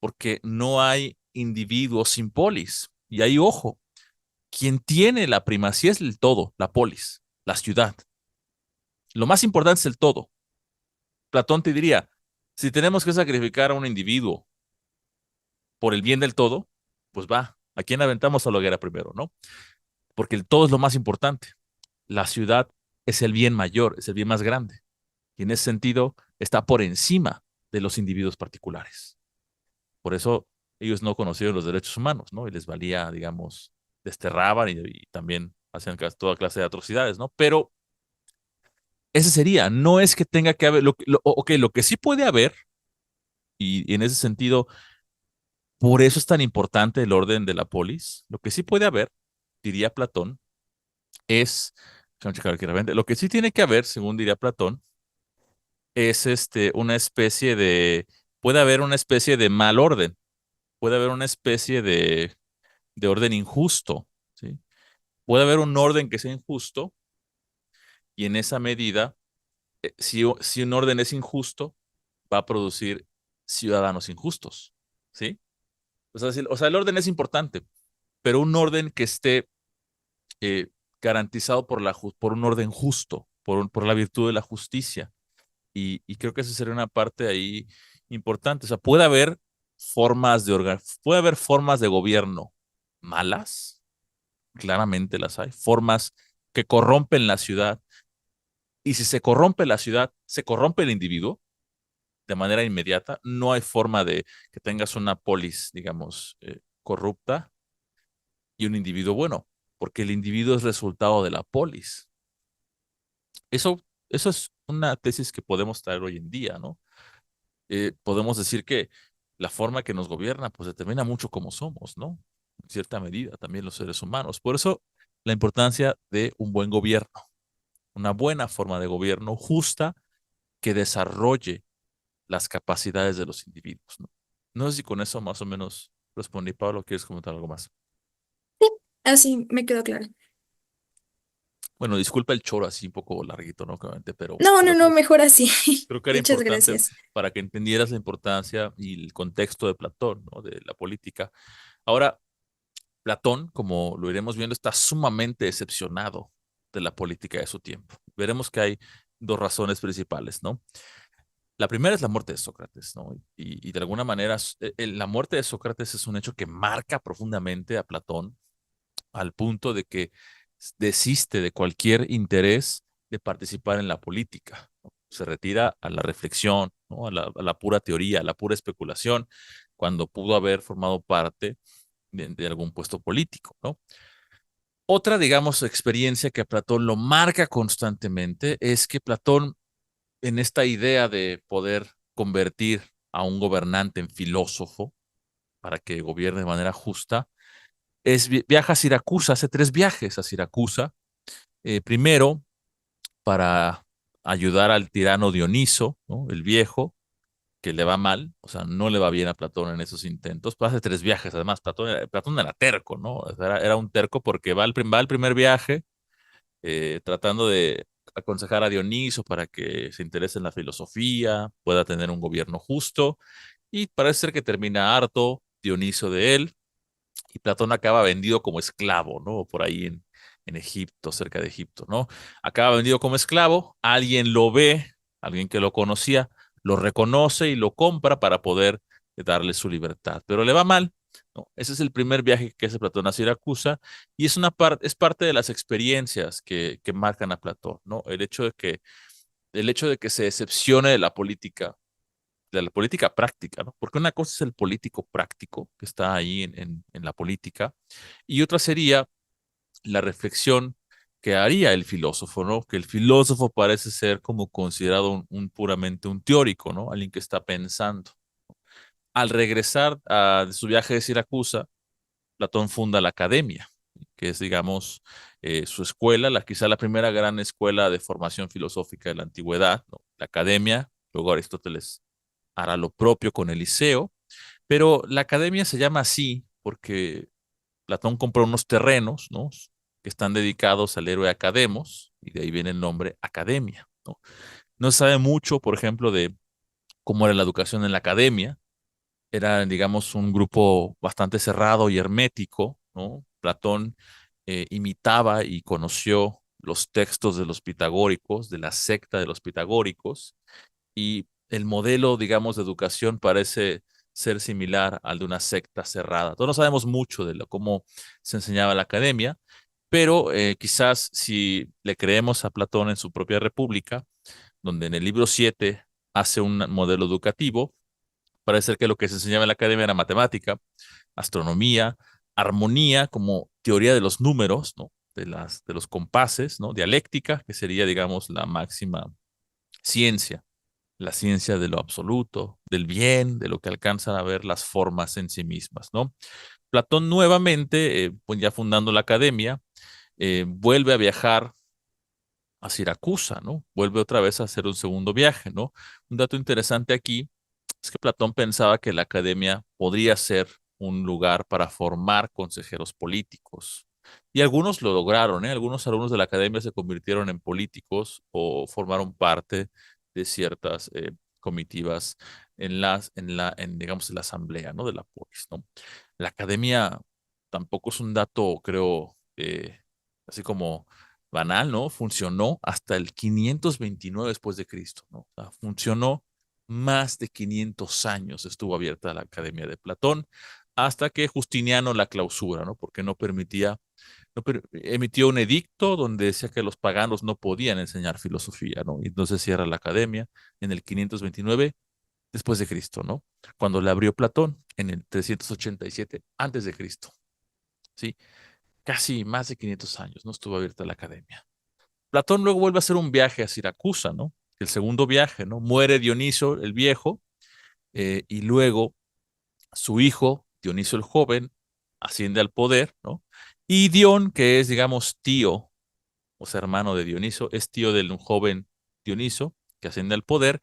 porque no hay individuo sin polis. Y ahí, ojo, quien tiene la primacía es el todo, la polis, la ciudad. Lo más importante es el todo. Platón te diría, si tenemos que sacrificar a un individuo por el bien del todo, pues va, ¿a quién aventamos a la hoguera primero, no? Porque el todo es lo más importante. La ciudad es el bien mayor, es el bien más grande. Y en ese sentido está por encima de los individuos particulares. Por eso ellos no conocieron los derechos humanos, ¿no? Y les valía, digamos, desterraban y también hacían toda clase de atrocidades, ¿no? Pero ese sería, no es que tenga que haber, ok, lo que sí puede haber, y en ese sentido, por eso es tan importante el orden de la polis, lo que sí puede haber, diría Platón, es, déjame checar aquí rápidamente, lo que sí tiene que haber, según diría Platón, es una especie de, puede haber una especie de mal orden, puede haber una especie de orden injusto, ¿sí? Puede haber un orden que sea injusto y en esa medida, si un orden es injusto, va a producir ciudadanos injustos, ¿sí? O sea, el orden es importante, pero un orden que esté eh, garantizado por un orden justo, por la virtud de la justicia. Y creo que esa sería una parte ahí importante. O sea, puede haber formas de gobierno malas, claramente las hay, formas que corrompen la ciudad. Y si se corrompe la ciudad, se corrompe el individuo de manera inmediata. No hay forma de que tengas una polis, digamos, corrupta y un individuo bueno, porque el individuo es resultado de la polis. Eso, eso es una tesis que podemos traer hoy en día, ¿no? Podemos decir que la forma que nos gobierna, pues determina mucho cómo somos, ¿no? En cierta medida, también los seres humanos. Por eso, la importancia de un buen gobierno, una buena forma de gobierno justa que desarrolle las capacidades de los individuos, ¿no? No sé si con eso más o menos respondí, Pablo, ¿quieres comentar algo más? Así me quedó claro. Bueno, disculpa el choro así un poco larguito, ¿no? Obviamente, No, no, pero no, mejor así. creo que era Muchas importante gracias. para que entendieras la importancia y el contexto de Platón, ¿no? De la política. Ahora, Platón, como lo iremos viendo, está sumamente decepcionado de la política de su tiempo. Veremos que hay dos razones principales, ¿no? La primera es la muerte de Sócrates, ¿no? Y de alguna manera, la muerte de Sócrates es un hecho que marca profundamente a Platón al punto de que desiste de cualquier interés de participar en la política, ¿no? Se retira a la reflexión, ¿no? A la pura teoría, a la pura especulación, cuando pudo haber formado parte de algún puesto político, ¿no? Otra, digamos, experiencia que a Platón lo marca constantemente es que Platón, en esta idea de poder convertir a un gobernante en filósofo para que gobierne de manera justa, viaja a Siracusa, hace 3 viajes a Siracusa. Primero, para ayudar al tirano Dioniso, ¿no? El viejo, que le va mal, o sea, no le va bien a Platón en esos intentos, pero hace 3 viajes, además, Platón era terco, ¿no? O sea, era un terco porque va al primer viaje tratando de aconsejar a Dioniso para que se interese en la filosofía, pueda tener un gobierno justo, y parece ser que termina harto Dioniso de él, y Platón acaba vendido como esclavo, ¿no? Por ahí en Egipto, cerca de Egipto, ¿no? Acaba vendido como esclavo, alguien lo ve, alguien que lo conocía, lo reconoce y lo compra para poder darle su libertad, pero le va mal, ¿no? Ese es el primer viaje que hace Platón a Siracusa y es parte de las experiencias que marcan a Platón, ¿no? El hecho de que se decepcione de la política práctica, ¿no? Porque una cosa es el político práctico que está ahí en la política y otra sería la reflexión que haría el filósofo, ¿no? Que el filósofo parece ser como considerado puramente un teórico, ¿no? Alguien que está pensando. Al regresar de su viaje de Siracusa, Platón funda la academia, que es, digamos, su escuela, quizá la primera gran escuela de formación filosófica de la antigüedad, ¿no? La academia, luego Aristóteles hará lo propio con el Liceo, pero la academia se llama así porque Platón compró unos terrenos, ¿no? Que están dedicados al héroe Academos, y de ahí viene el nombre academia, ¿no? No se sabe mucho, por ejemplo, de cómo era la educación en la academia. Era, digamos, un grupo bastante cerrado y hermético, ¿no? Platón imitaba y conoció los textos de los pitagóricos, de la secta de los pitagóricos, y el modelo, digamos, de educación parece ser similar al de una secta cerrada. Todos no sabemos mucho de cómo se enseñaba en la academia, pero quizás si le creemos a Platón en su propia República, donde en el libro 7 hace un modelo educativo, parece ser que lo que se enseñaba en la academia era matemática, astronomía, armonía como teoría de los números, ¿no? De los compases, ¿no? Dialéctica, que sería, digamos, la máxima ciencia, la ciencia de lo absoluto, del bien, de lo que alcanzan a ver las formas en sí mismas, ¿no? Platón nuevamente, pues ya fundando la academia, vuelve a viajar a Siracusa, ¿no? Vuelve otra vez a hacer un segundo viaje, ¿no? Un dato interesante aquí es que Platón pensaba que la academia podría ser un lugar para formar consejeros políticos. Y algunos lo lograron, ¿eh? Algunos alumnos de la academia se convirtieron en políticos o formaron parte de ciertas comitivas digamos, en la asamblea, ¿no? De la polis, ¿no? La academia tampoco es un dato, creo, así como banal, ¿no? Funcionó hasta el 529 después de Cristo, ¿no? O sea, funcionó más de 500 años estuvo abierta la Academia de Platón hasta que Justiniano la clausura, ¿no? Porque no permitía, emitió un edicto donde decía que los paganos no podían enseñar filosofía, ¿no? Y entonces cierra la Academia en el 529 después de Cristo, ¿no? Cuando la abrió Platón en el 387 antes de Cristo, ¿sí? Casi más de 500 años no estuvo abierta la Academia. Platón luego vuelve a hacer un viaje a Siracusa, ¿no? El segundo viaje, ¿no? Muere Dioniso el viejo y luego su hijo, Dioniso el joven, asciende al poder, ¿no? Y Dion, que es, digamos, tío, o sea, hermano de Dioniso, es tío del joven Dioniso, que asciende al poder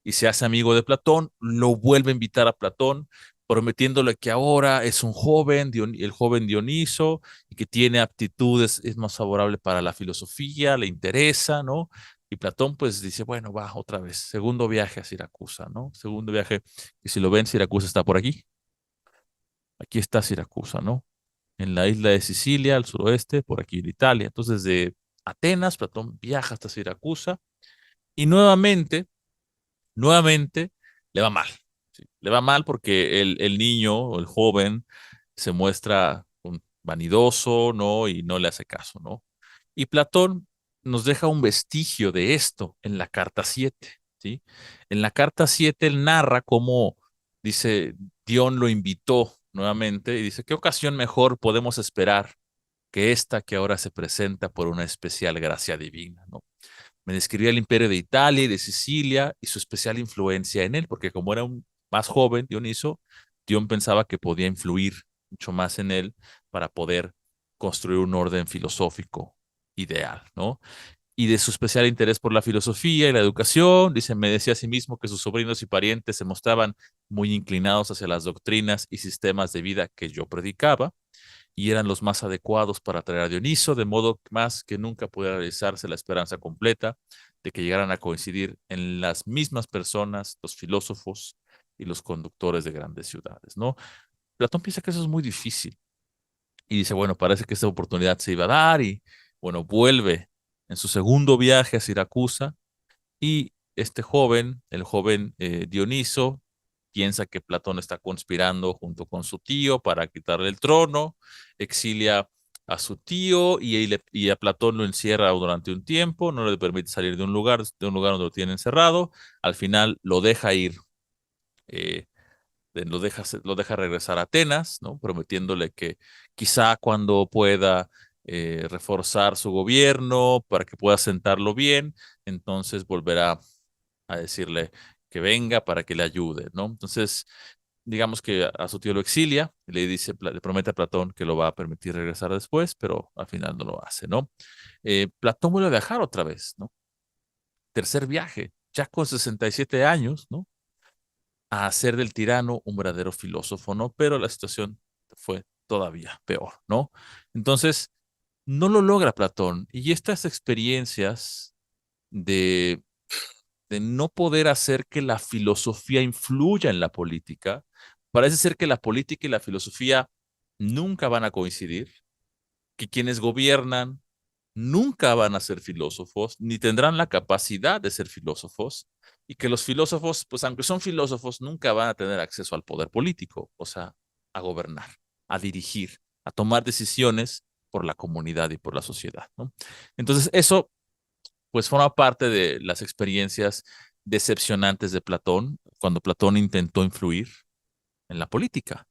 y se hace amigo de Platón, lo vuelve a invitar a Platón, prometiéndole que ahora es un joven, el joven Dioniso, y que tiene aptitudes, es más favorable para la filosofía, le interesa, ¿no? Y Platón pues dice, bueno, va otra vez, segundo viaje a Siracusa, ¿no? Segundo viaje, y si lo ven, Siracusa está por aquí está Siracusa, ¿no? En la isla de Sicilia, al suroeste, por aquí en Italia. Entonces, de Atenas, Platón viaja hasta Siracusa y nuevamente le va mal. ¿Sí? Le va mal porque el niño o el joven se muestra vanidoso, ¿no? Y no le hace caso, ¿no? Y Platón nos deja un vestigio de esto en la carta 7, ¿sí? En la carta 7 él narra cómo, dice, Dion lo invitó nuevamente y dice, ¿qué ocasión mejor podemos esperar que esta que ahora se presenta por una especial gracia divina, ¿no? Me describía el imperio de Italia y de Sicilia y su especial influencia en él, porque como era un más joven, Dioniso, Dion pensaba que podía influir mucho más en él para poder construir un orden filosófico ideal, ¿no? Y de su especial interés por la filosofía y la educación, dice, me decía a sí mismo que sus sobrinos y parientes se mostraban muy inclinados hacia las doctrinas y sistemas de vida que yo predicaba y eran los más adecuados para atraer a Dioniso, de modo más que nunca pudiera realizarse la esperanza completa de que llegaran a coincidir en las mismas personas los filósofos y los conductores de grandes ciudades, ¿no? Platón piensa que eso es muy difícil y dice, bueno, parece que esta oportunidad se iba a dar y, bueno, vuelve en su segundo viaje a Siracusa y este joven, el joven Dioniso, piensa que Platón está conspirando junto con su tío para quitarle el trono, exilia a su tío y a Platón lo encierra durante un tiempo, no le permite salir de un lugar donde lo tiene encerrado, al final lo deja ir, eh, lo deja regresar a Atenas, ¿no? Prometiéndole que quizá cuando pueda reforzar su gobierno para que pueda sentarlo bien, entonces volverá a decirle que venga para que le ayude, ¿no? Entonces, digamos que a su tío lo exilia, le dice, le promete a Platón que lo va a permitir regresar después, pero al final no lo hace, ¿no? Platón vuelve a viajar otra vez, ¿no? Tercer viaje, ya con 67 años, ¿no? A hacer del tirano un verdadero filósofo, ¿no? Pero la situación fue todavía peor, ¿no? Entonces, no lo logra Platón. Y estas experiencias de no poder hacer que la filosofía influya en la política. Parece ser que la política y la filosofía nunca van a coincidir, que quienes gobiernan nunca van a ser filósofos, ni tendrán la capacidad de ser filósofos, y que los filósofos, pues aunque son filósofos, nunca van a tener acceso al poder político, o sea, a gobernar, a dirigir, a tomar decisiones por la comunidad y por la sociedad, ¿no? Entonces, eso pues forma parte de las experiencias decepcionantes de Platón, cuando Platón intentó influir en la política.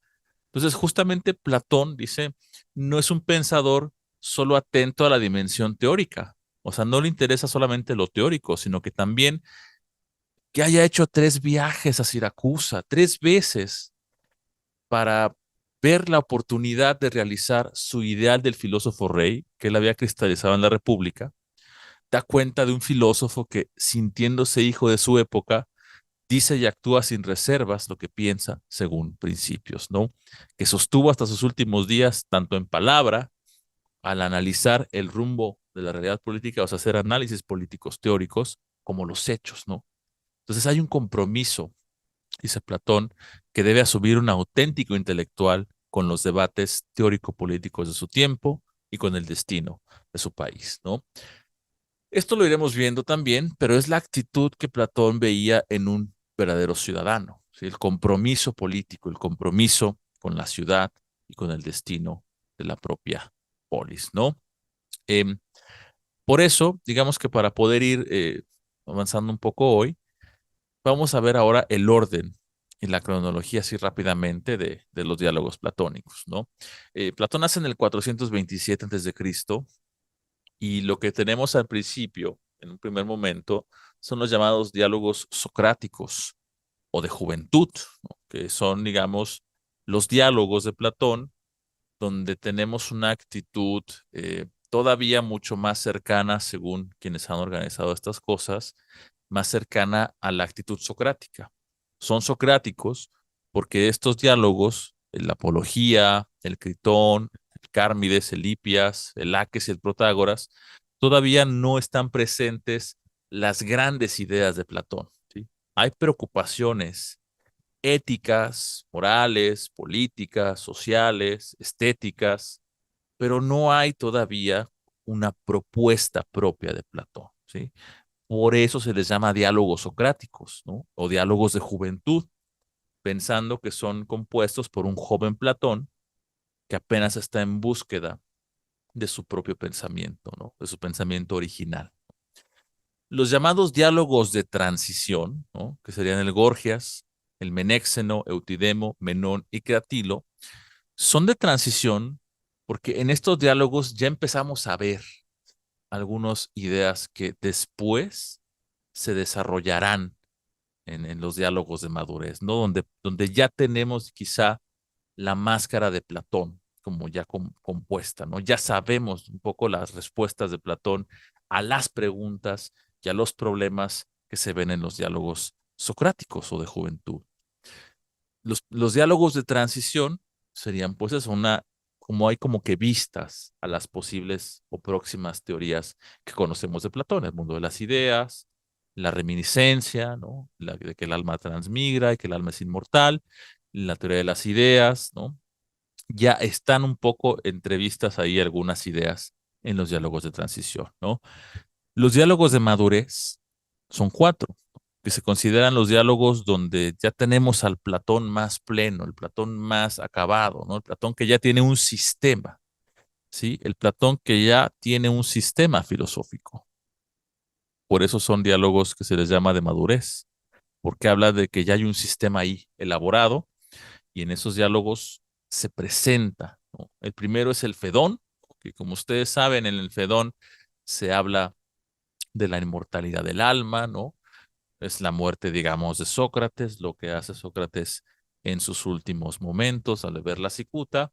Entonces, justamente Platón dice, no es un pensador solo atento a la dimensión teórica, o sea, no le interesa solamente lo teórico, sino que también que haya hecho 3 viajes a Siracusa, 3 veces para ver la oportunidad de realizar su ideal del filósofo rey, que él había cristalizado en la República, da cuenta de un filósofo que, sintiéndose hijo de su época, dice y actúa sin reservas lo que piensa según principios, ¿no? Que sostuvo hasta sus últimos días, tanto en palabra, al analizar el rumbo de la realidad política, o sea, hacer análisis políticos teóricos, como los hechos, ¿no? Entonces hay un compromiso, dice Platón, que debe asumir un auténtico intelectual con los debates teórico-políticos de su tiempo y con el destino de su país, ¿no? Esto lo iremos viendo también, pero es la actitud que Platón veía en un verdadero ciudadano, ¿sí? El compromiso político, el compromiso con la ciudad y con el destino de la propia polis, ¿no? Em, por eso, digamos que para poder ir avanzando un poco hoy, vamos a ver ahora el orden y la cronología así rápidamente de los diálogos platónicos, ¿no? Platón nace en el 427 a.C. y lo que tenemos al principio, en un primer momento, son los llamados diálogos socráticos o de juventud, ¿no? Que son, digamos, los diálogos de Platón donde tenemos una actitud todavía mucho más cercana, según quienes han organizado estas cosas, más cercana a la actitud socrática. Son socráticos porque estos diálogos, la Apología, el Critón, el Cármides, el Hipias, el Laques y el Protágoras, todavía no están presentes las grandes ideas de Platón, ¿sí? Hay preocupaciones éticas, morales, políticas, sociales, estéticas, pero no hay todavía una propuesta propia de Platón, ¿sí? Por eso se les llama diálogos socráticos, ¿no? O diálogos de juventud, pensando que son compuestos por un joven Platón que apenas está en búsqueda de su propio pensamiento, ¿no? De su pensamiento original. Los llamados diálogos de transición, ¿no? Que serían el Gorgias, el Menéxeno, Eutidemo, Menón y Cratilo, son de transición porque en estos diálogos ya empezamos a ver algunas ideas que después se desarrollarán en los diálogos de madurez, ¿no? Donde ya tenemos quizá la máscara de Platón como ya compuesta, ¿no? Ya sabemos un poco las respuestas de Platón a las preguntas y a los problemas que se ven en los diálogos socráticos o de juventud. Los diálogos de transición serían pues eso, como hay como que vistas a las posibles o próximas teorías que conocemos de Platón, el mundo de las ideas, la reminiscencia, ¿no? De que el alma transmigra y que el alma es inmortal, la teoría de las ideas, ¿no? Ya están un poco entrevistas ahí algunas ideas en los diálogos de transición, ¿no? Los diálogos de madurez son 4, que se consideran los diálogos donde ya tenemos al Platón más pleno, el Platón más acabado, ¿no? El Platón que ya tiene un sistema, ¿sí? El Platón que ya tiene un sistema filosófico. Por eso son diálogos que se les llama de madurez, porque habla de que ya hay un sistema ahí elaborado y en esos diálogos se presenta, ¿no? El primero es el Fedón, que como ustedes saben, en el Fedón se habla de la inmortalidad del alma, ¿no? Es la muerte, digamos, de Sócrates, lo que hace Sócrates en sus últimos momentos al ver la cicuta.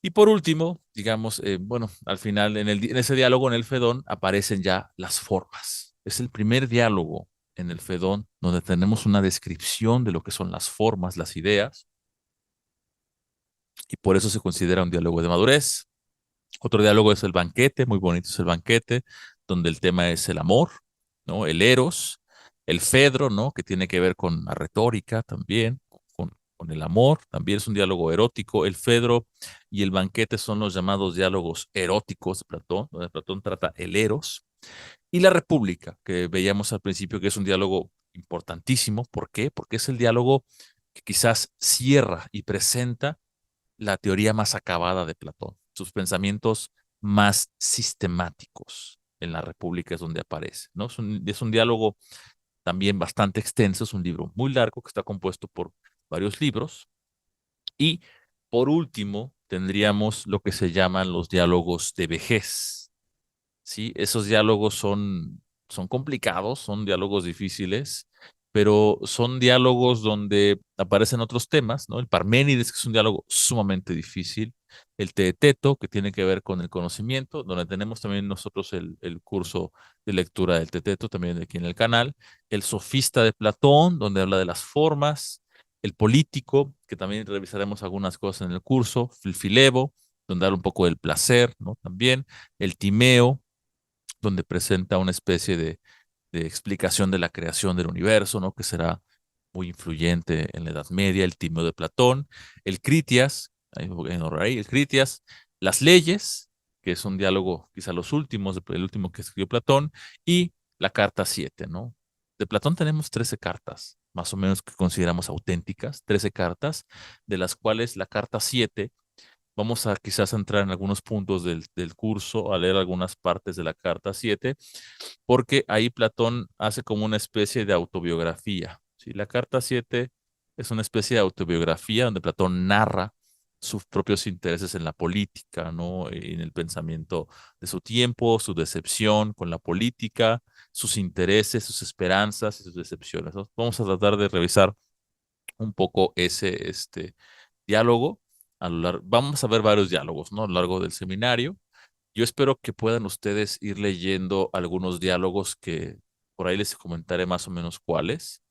Y por último, digamos, bueno, al final en ese diálogo en el Fedón aparecen ya las formas. Es el primer diálogo en el Fedón donde tenemos una descripción de lo que son las formas, las ideas, y por eso se considera un diálogo de madurez. Otro diálogo es el banquete, muy bonito es el banquete, donde el tema es el amor, ¿no? El eros, el fedro, ¿no? Que tiene que ver con la retórica también, con el amor, también es un diálogo erótico. El fedro y el banquete son los llamados diálogos eróticos de Platón, donde Platón trata el eros. Y la república, que veíamos al principio que es un diálogo importantísimo. ¿Por qué? Porque es el diálogo que quizás cierra y presenta la teoría más acabada de Platón, sus pensamientos más sistemáticos en la República es donde aparece, ¿no? Es un diálogo también bastante extenso, es un libro muy largo que está compuesto por varios libros. Y por último, tendríamos lo que se llaman los diálogos de vejez. ¿Sí? Esos diálogos son complicados, son diálogos difíciles, pero son diálogos donde aparecen otros temas, ¿no? El Parménides, que es un diálogo sumamente difícil, el Teeteto, que tiene que ver con el conocimiento, donde tenemos también nosotros el curso de lectura del Teeteto, también aquí en el canal, el Sofista de Platón, donde habla de las formas, el Político, que también revisaremos algunas cosas en el curso, el Filebo, donde habla un poco del placer, ¿no? También el Timeo, donde presenta una especie de explicación de la creación del universo, ¿no? Que será muy influyente en la Edad Media, el Timeo de Platón, el Critias, el Critias, las leyes, que es un diálogo, quizá los últimos, el último que escribió Platón, y la carta 7, ¿no? De Platón tenemos 13 cartas, más o menos que consideramos auténticas, 13 cartas, de las cuales la carta 7 vamos a quizás entrar en algunos puntos del curso, a leer algunas partes de la carta 7, porque ahí Platón hace como una especie de autobiografía. ¿Sí? La carta 7 es una especie de autobiografía donde Platón narra sus propios intereses en la política, ¿no? En el pensamiento de su tiempo, su decepción con la política, sus intereses, sus esperanzas y sus decepciones, ¿no? Vamos a tratar de revisar un poco ese diálogo. Vamos a ver varios diálogos, ¿no? A lo largo del seminario. Yo espero que puedan ustedes ir leyendo algunos diálogos que por ahí les comentaré más o menos cuáles,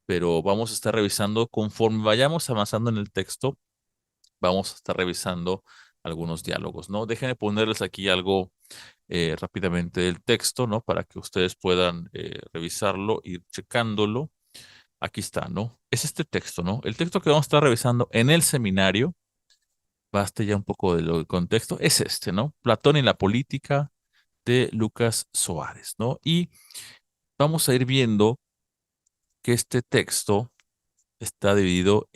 pero vamos a estar revisando conforme vayamos avanzando en el texto, vamos a estar revisando algunos diálogos, ¿no? Déjenme ponerles aquí algo rápidamente del texto, ¿no? Para que ustedes puedan revisarlo, ir checándolo. Aquí está, ¿no? Es este texto, ¿no? El texto que vamos a estar revisando en el seminario, basta ya un poco de lo del contexto, es este, ¿no? Platón y la política de Lucas Soares, ¿no? Y vamos a ir viendo que este texto está dividido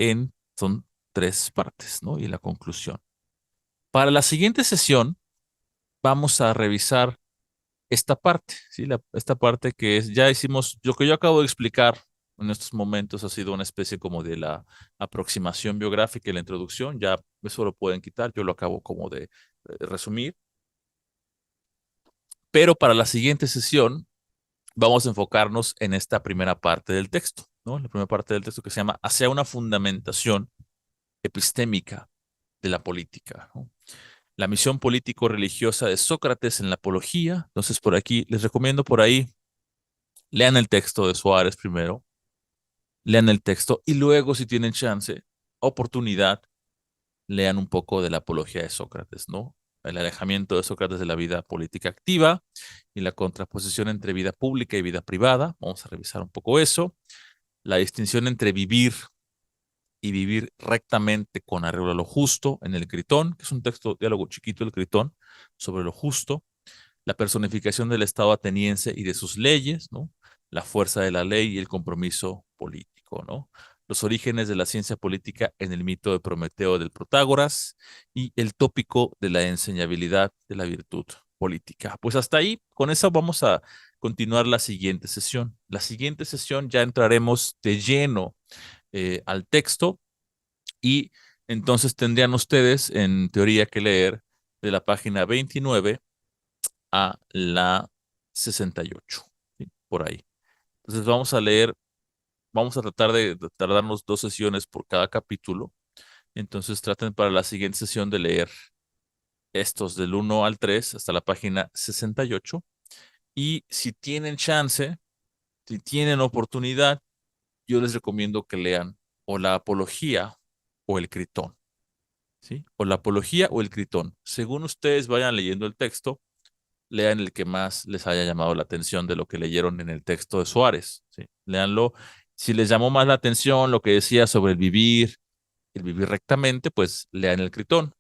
son tres partes, ¿no? Y la conclusión. Para la siguiente sesión vamos a revisar esta parte, ¿sí? Esta parte que es, ya hicimos, lo que yo acabo de explicar en estos momentos ha sido una especie como de la aproximación biográfica y la introducción, ya eso lo pueden quitar, yo lo acabo como de resumir, pero para la siguiente sesión vamos a enfocarnos en esta primera parte del texto, ¿no? La primera parte del texto que se llama Hacia una fundamentación epistémica de la política, ¿no? La misión político-religiosa de Sócrates en la apología. Entonces, por aquí, les recomiendo por ahí, lean el texto de Suárez primero, lean el texto y luego, si tienen chance, oportunidad, lean un poco de la apología de Sócrates, ¿no? El alejamiento de Sócrates de la vida política activa y la contraposición entre vida pública y vida privada. Vamos a revisar un poco eso. La distinción entre vivir y vivir rectamente con arreglo a lo justo en el Critón, que es un texto, diálogo chiquito, el Critón, sobre lo justo, la personificación del Estado ateniense y de sus leyes, ¿no? La fuerza de la ley y el compromiso político, ¿no? Los orígenes de la ciencia política en el mito de Prometeo del Protágoras y el tópico de la enseñabilidad de la virtud política. Pues hasta ahí, con eso vamos a continuar la siguiente sesión. La siguiente sesión ya entraremos de lleno al texto y entonces tendrían ustedes en teoría que leer de la página 29 a la 68, ¿sí? Por ahí. Entonces vamos a leer, vamos a tratar de tardarnos 2 sesiones por cada capítulo. Entonces traten para la siguiente sesión de leer estos del 1 al 3 hasta la página 68. Y si tienen chance, si tienen oportunidad, yo les recomiendo que lean o la Apología o el Critón, ¿sí? O la Apología o el Critón. Según ustedes vayan leyendo el texto, lean el que más les haya llamado la atención de lo que leyeron en el texto de Suárez, ¿sí? Léanlo. Si les llamó más la atención lo que decía sobre el vivir rectamente, pues lean el Critón.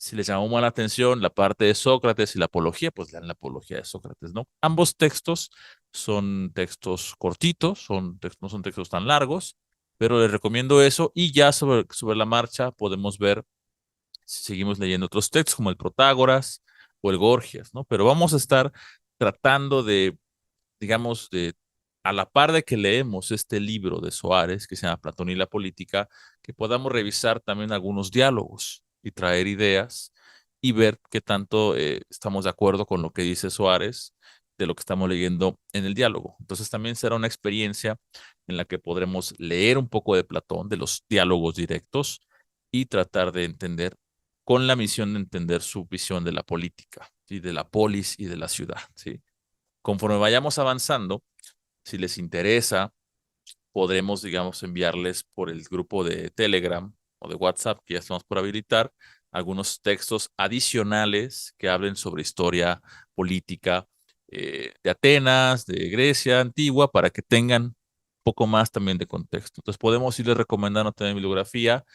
Si les llamó la atención la parte de Sócrates y la apología, pues lean la apología de Sócrates, ¿no? Ambos textos son textos cortitos, no son textos tan largos, pero les recomiendo eso y ya sobre la marcha podemos ver si seguimos leyendo otros textos como el Protágoras o el Gorgias, ¿no? Pero vamos a estar tratando de, digamos, de a la par de que leemos este libro de Soares, que se llama Platón y la política, que podamos revisar también algunos diálogos y traer ideas y ver qué tanto estamos de acuerdo con lo que dice Soares de lo que estamos leyendo en el diálogo. Entonces también será una experiencia en la que podremos leer un poco de Platón, de los diálogos directos y tratar de entender con la misión de entender su visión de la política, ¿sí? De la polis y de la ciudad, ¿sí? Conforme vayamos avanzando, si les interesa, podremos, digamos, enviarles por el grupo de Telegram o de WhatsApp que ya estamos por habilitar algunos textos adicionales que hablen sobre historia política de Atenas, de Grecia antigua, para que tengan un poco más también de contexto. Entonces podemos irles recomendando también bibliografía,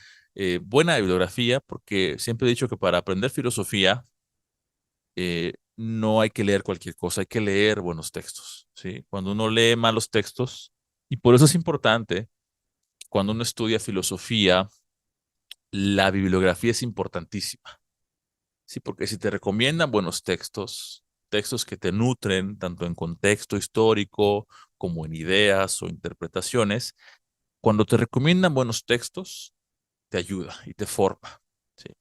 buena bibliografía, porque siempre he dicho que para aprender filosofía no hay que leer cualquier cosa, hay que leer buenos textos, ¿sí? Cuando uno lee malos textos, y por eso es importante, cuando uno estudia filosofía, la bibliografía es importantísima, ¿sí? Porque si te recomiendan buenos textos, textos que te nutren tanto en contexto histórico como en ideas o interpretaciones, cuando te recomiendan buenos textos, te ayuda y te forma, ¿sí?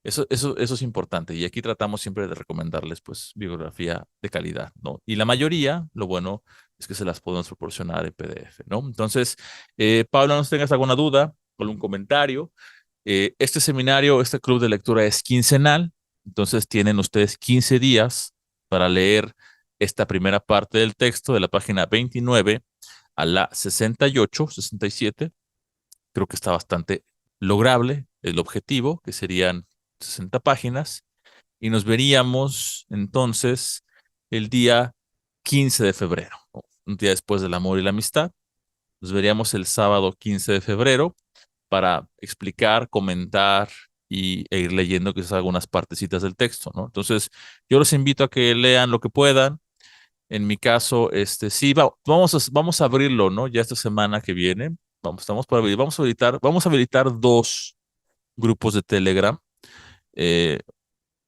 Eso es importante y aquí tratamos siempre de recomendarles pues bibliografía de calidad, ¿no? Y la mayoría, lo bueno es que se las podemos proporcionar en PDF, ¿no? Entonces, Pablo, no sé si tengas alguna duda o algún comentario. Este seminario, este club de lectura es quincenal, entonces tienen ustedes 15 días para leer esta primera parte del texto de la página 29 a la 68, 67. Creo que está bastante lograble el objetivo, que serían 60 páginas, y nos veríamos entonces el día 15 de febrero, ¿no? Un día después del amor y la amistad. Nos veríamos el sábado 15 de febrero para explicar, comentar e ir leyendo quizás algunas partecitas del texto, ¿no? Entonces, yo los invito a que lean lo que puedan. En mi caso, sí, vamos a abrirlo, ¿no? Ya esta semana que viene. Estamos por abrir, vamos a habilitar dos grupos de Telegram. Eh,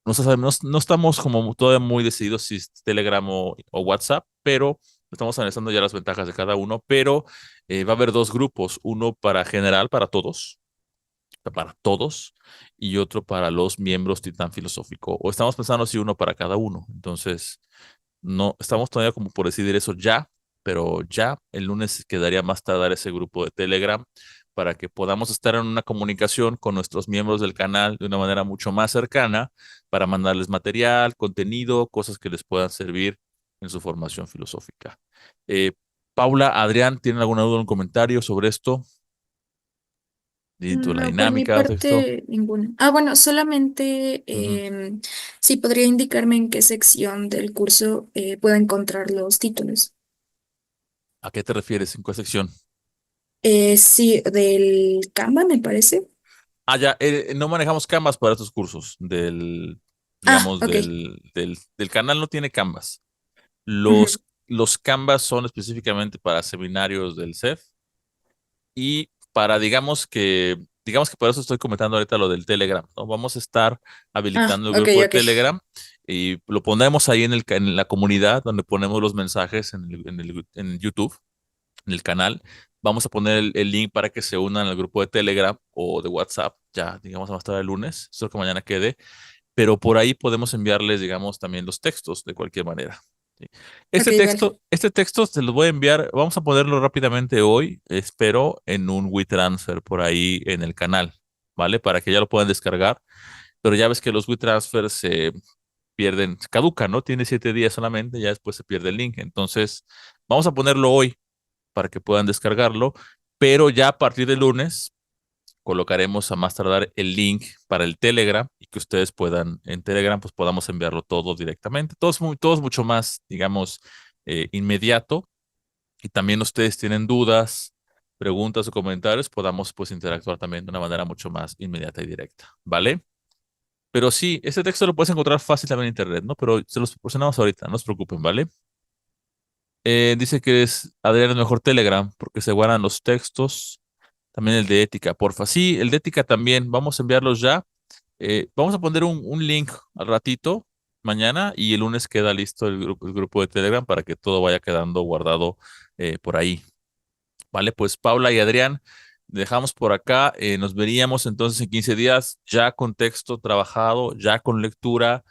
no estamos como todavía muy decididos si es Telegram o WhatsApp, pero estamos analizando ya las ventajas de cada uno, pero va a haber dos grupos, uno para general, para todos, y otro para los miembros Titán Filosófico. O estamos pensando si uno para cada uno. Entonces, no, estamos todavía como por decidir eso ya, pero ya el lunes quedaría más tardar ese grupo de Telegram para que podamos estar en una comunicación con nuestros miembros del canal de una manera mucho más cercana para mandarles material, contenido, cosas que les puedan servir en su formación filosófica. Eh, Paula, Adrián, ¿tienen alguna duda o un comentario sobre esto? De la No, por mi dinámica de esto. parte, ninguna. Ah, bueno, solamente Ujú. sí podría indicarme en qué sección del curso puedo encontrar los títulos. ¿A qué te refieres? ¿En cuál sección? Sí, del Canva, me parece. Ah, ya, no manejamos Canvas para estos cursos Ah, digamos, ok. del canal no tiene Canvas. Ujú. Los Canvas son específicamente para seminarios del CEF y para, digamos que por eso estoy comentando ahorita lo del Telegram, ¿no? Vamos a estar Ah, habilitando el ok, grupo de ok. Telegram y lo pondremos ahí en la comunidad donde ponemos los mensajes en YouTube, en el canal. Vamos a poner el link para que se unan al grupo de Telegram o de WhatsApp, ya, digamos, a más tarde el lunes, espero que mañana quede, pero por ahí podemos enviarles, digamos, también los textos de cualquier manera. ¿Sí? Ok, vale. Este texto se los voy a enviar, vamos a ponerlo rápidamente hoy, espero, en un WeTransfer por ahí en el canal, ¿vale? Para que ya lo puedan descargar, pero ya ves que los WeTransfer se pierden, se caducan, ¿no? Tiene 7 días solamente, ya después se pierde el link, entonces vamos a ponerlo hoy para que puedan descargarlo, pero ya a partir del lunes colocaremos a más tardar el link para el Telegram y que ustedes puedan en Telegram pues podamos enviarlo todo directamente. Todo es mucho más, digamos, inmediato y también ustedes tienen dudas, preguntas o comentarios, podamos pues interactuar también de una manera mucho más inmediata y directa, ¿vale? Pero sí, ese texto lo puedes encontrar fácil también en internet, ¿no? Pero se los proporcionamos ahorita, no se preocupen, ¿vale? Dice que es Adrián el mejor Telegram porque se guardan los textos. También el de ética, porfa. Sí, el de ética también. Vamos a enviarlos ya. Vamos a poner un link al ratito, mañana, y el lunes queda listo el grupo de Telegram para que todo vaya quedando guardado por ahí. Vale, pues Paula y Adrián, dejamos por acá. Nos veríamos entonces en 15 días, ya con texto trabajado, ya con lectura.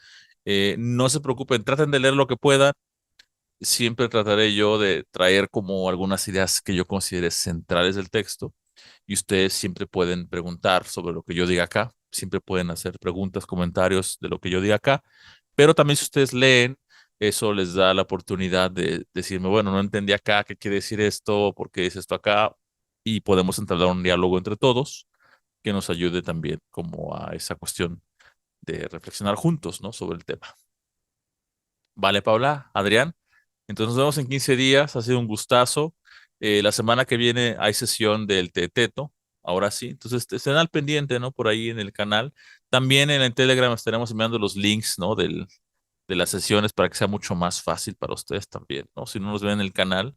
No se preocupen, traten de leer lo que puedan. Siempre trataré yo de traer como algunas ideas que yo considere centrales del texto y ustedes siempre pueden preguntar sobre lo que yo diga acá, siempre pueden hacer preguntas, comentarios de lo que yo diga acá, pero también si ustedes leen, eso les da la oportunidad de decirme, bueno, no entendí acá, qué quiere decir esto, por qué dice esto acá, y podemos entablar un diálogo entre todos que nos ayude también como a esa cuestión de reflexionar juntos, ¿no? Sobre el tema. Vale, Paula, Adrián. Entonces nos vemos en 15 días. Ha sido un gustazo. La semana que viene hay sesión del Teteto. Ahora sí. Entonces estén al pendiente, ¿no? Por ahí en el canal. También en el Telegram estaremos enviando los links, ¿no? De las sesiones para que sea mucho más fácil para ustedes también, ¿no? Si no nos ven en el canal,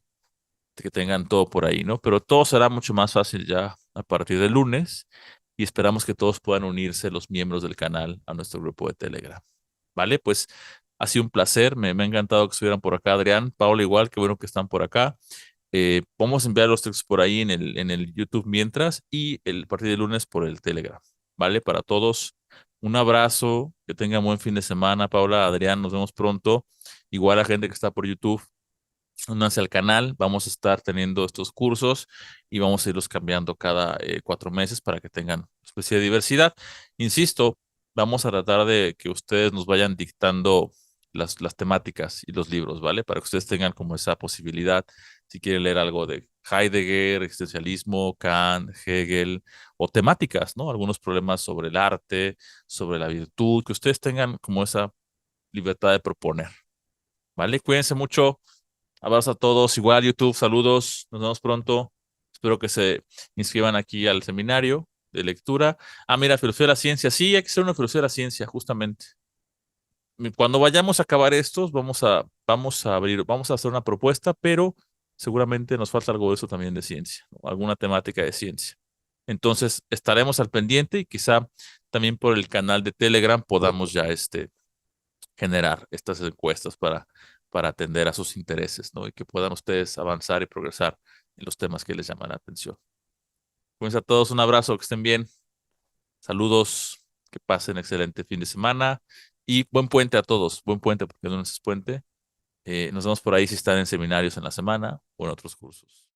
que tengan todo por ahí, ¿no? Pero todo será mucho más fácil ya a partir del lunes y esperamos que todos puedan unirse los miembros del canal a nuestro grupo de Telegram. ¿Vale? Pues ha sido un placer, me ha encantado que estuvieran por acá, Adrián, Paula igual, qué bueno que están por acá. Vamos a enviar los textos por ahí en el YouTube mientras y a partir del lunes por el Telegram, ¿vale? Para todos, un abrazo, que tengan buen fin de semana, Paula, Adrián, nos vemos pronto. Igual a gente que está por YouTube, únanse al canal, vamos a estar teniendo estos cursos y vamos a irlos cambiando cada 4 meses para que tengan una especie de diversidad. Insisto, vamos a tratar de que ustedes nos vayan dictando las temáticas y los libros, ¿vale? Para que ustedes tengan como esa posibilidad, si quieren leer algo de Heidegger, existencialismo, Kant, Hegel, o temáticas, ¿no? Algunos problemas sobre el arte, sobre la virtud, que ustedes tengan como esa libertad de proponer, ¿vale? Cuídense mucho. Abrazo a todos, igual YouTube, saludos, nos vemos pronto. Espero que se inscriban aquí al seminario de lectura. Ah, mira, filosofía de la ciencia, sí, hay que hacer una filosofía de la ciencia, justamente. Cuando vayamos a acabar estos, vamos a hacer una propuesta, pero seguramente nos falta algo de eso también de ciencia, ¿no? Alguna temática de ciencia. Entonces, estaremos al pendiente y quizá también por el canal de Telegram podamos ya generar estas encuestas para atender a sus intereses, ¿no? Y que puedan ustedes avanzar y progresar en los temas que les llaman la atención. Pues a todos un abrazo, que estén bien. Saludos, que pasen excelente fin de semana y buen puente a todos. Buen puente porque el lunes es puente. Nos vemos por ahí si están en seminarios en la semana o en otros cursos.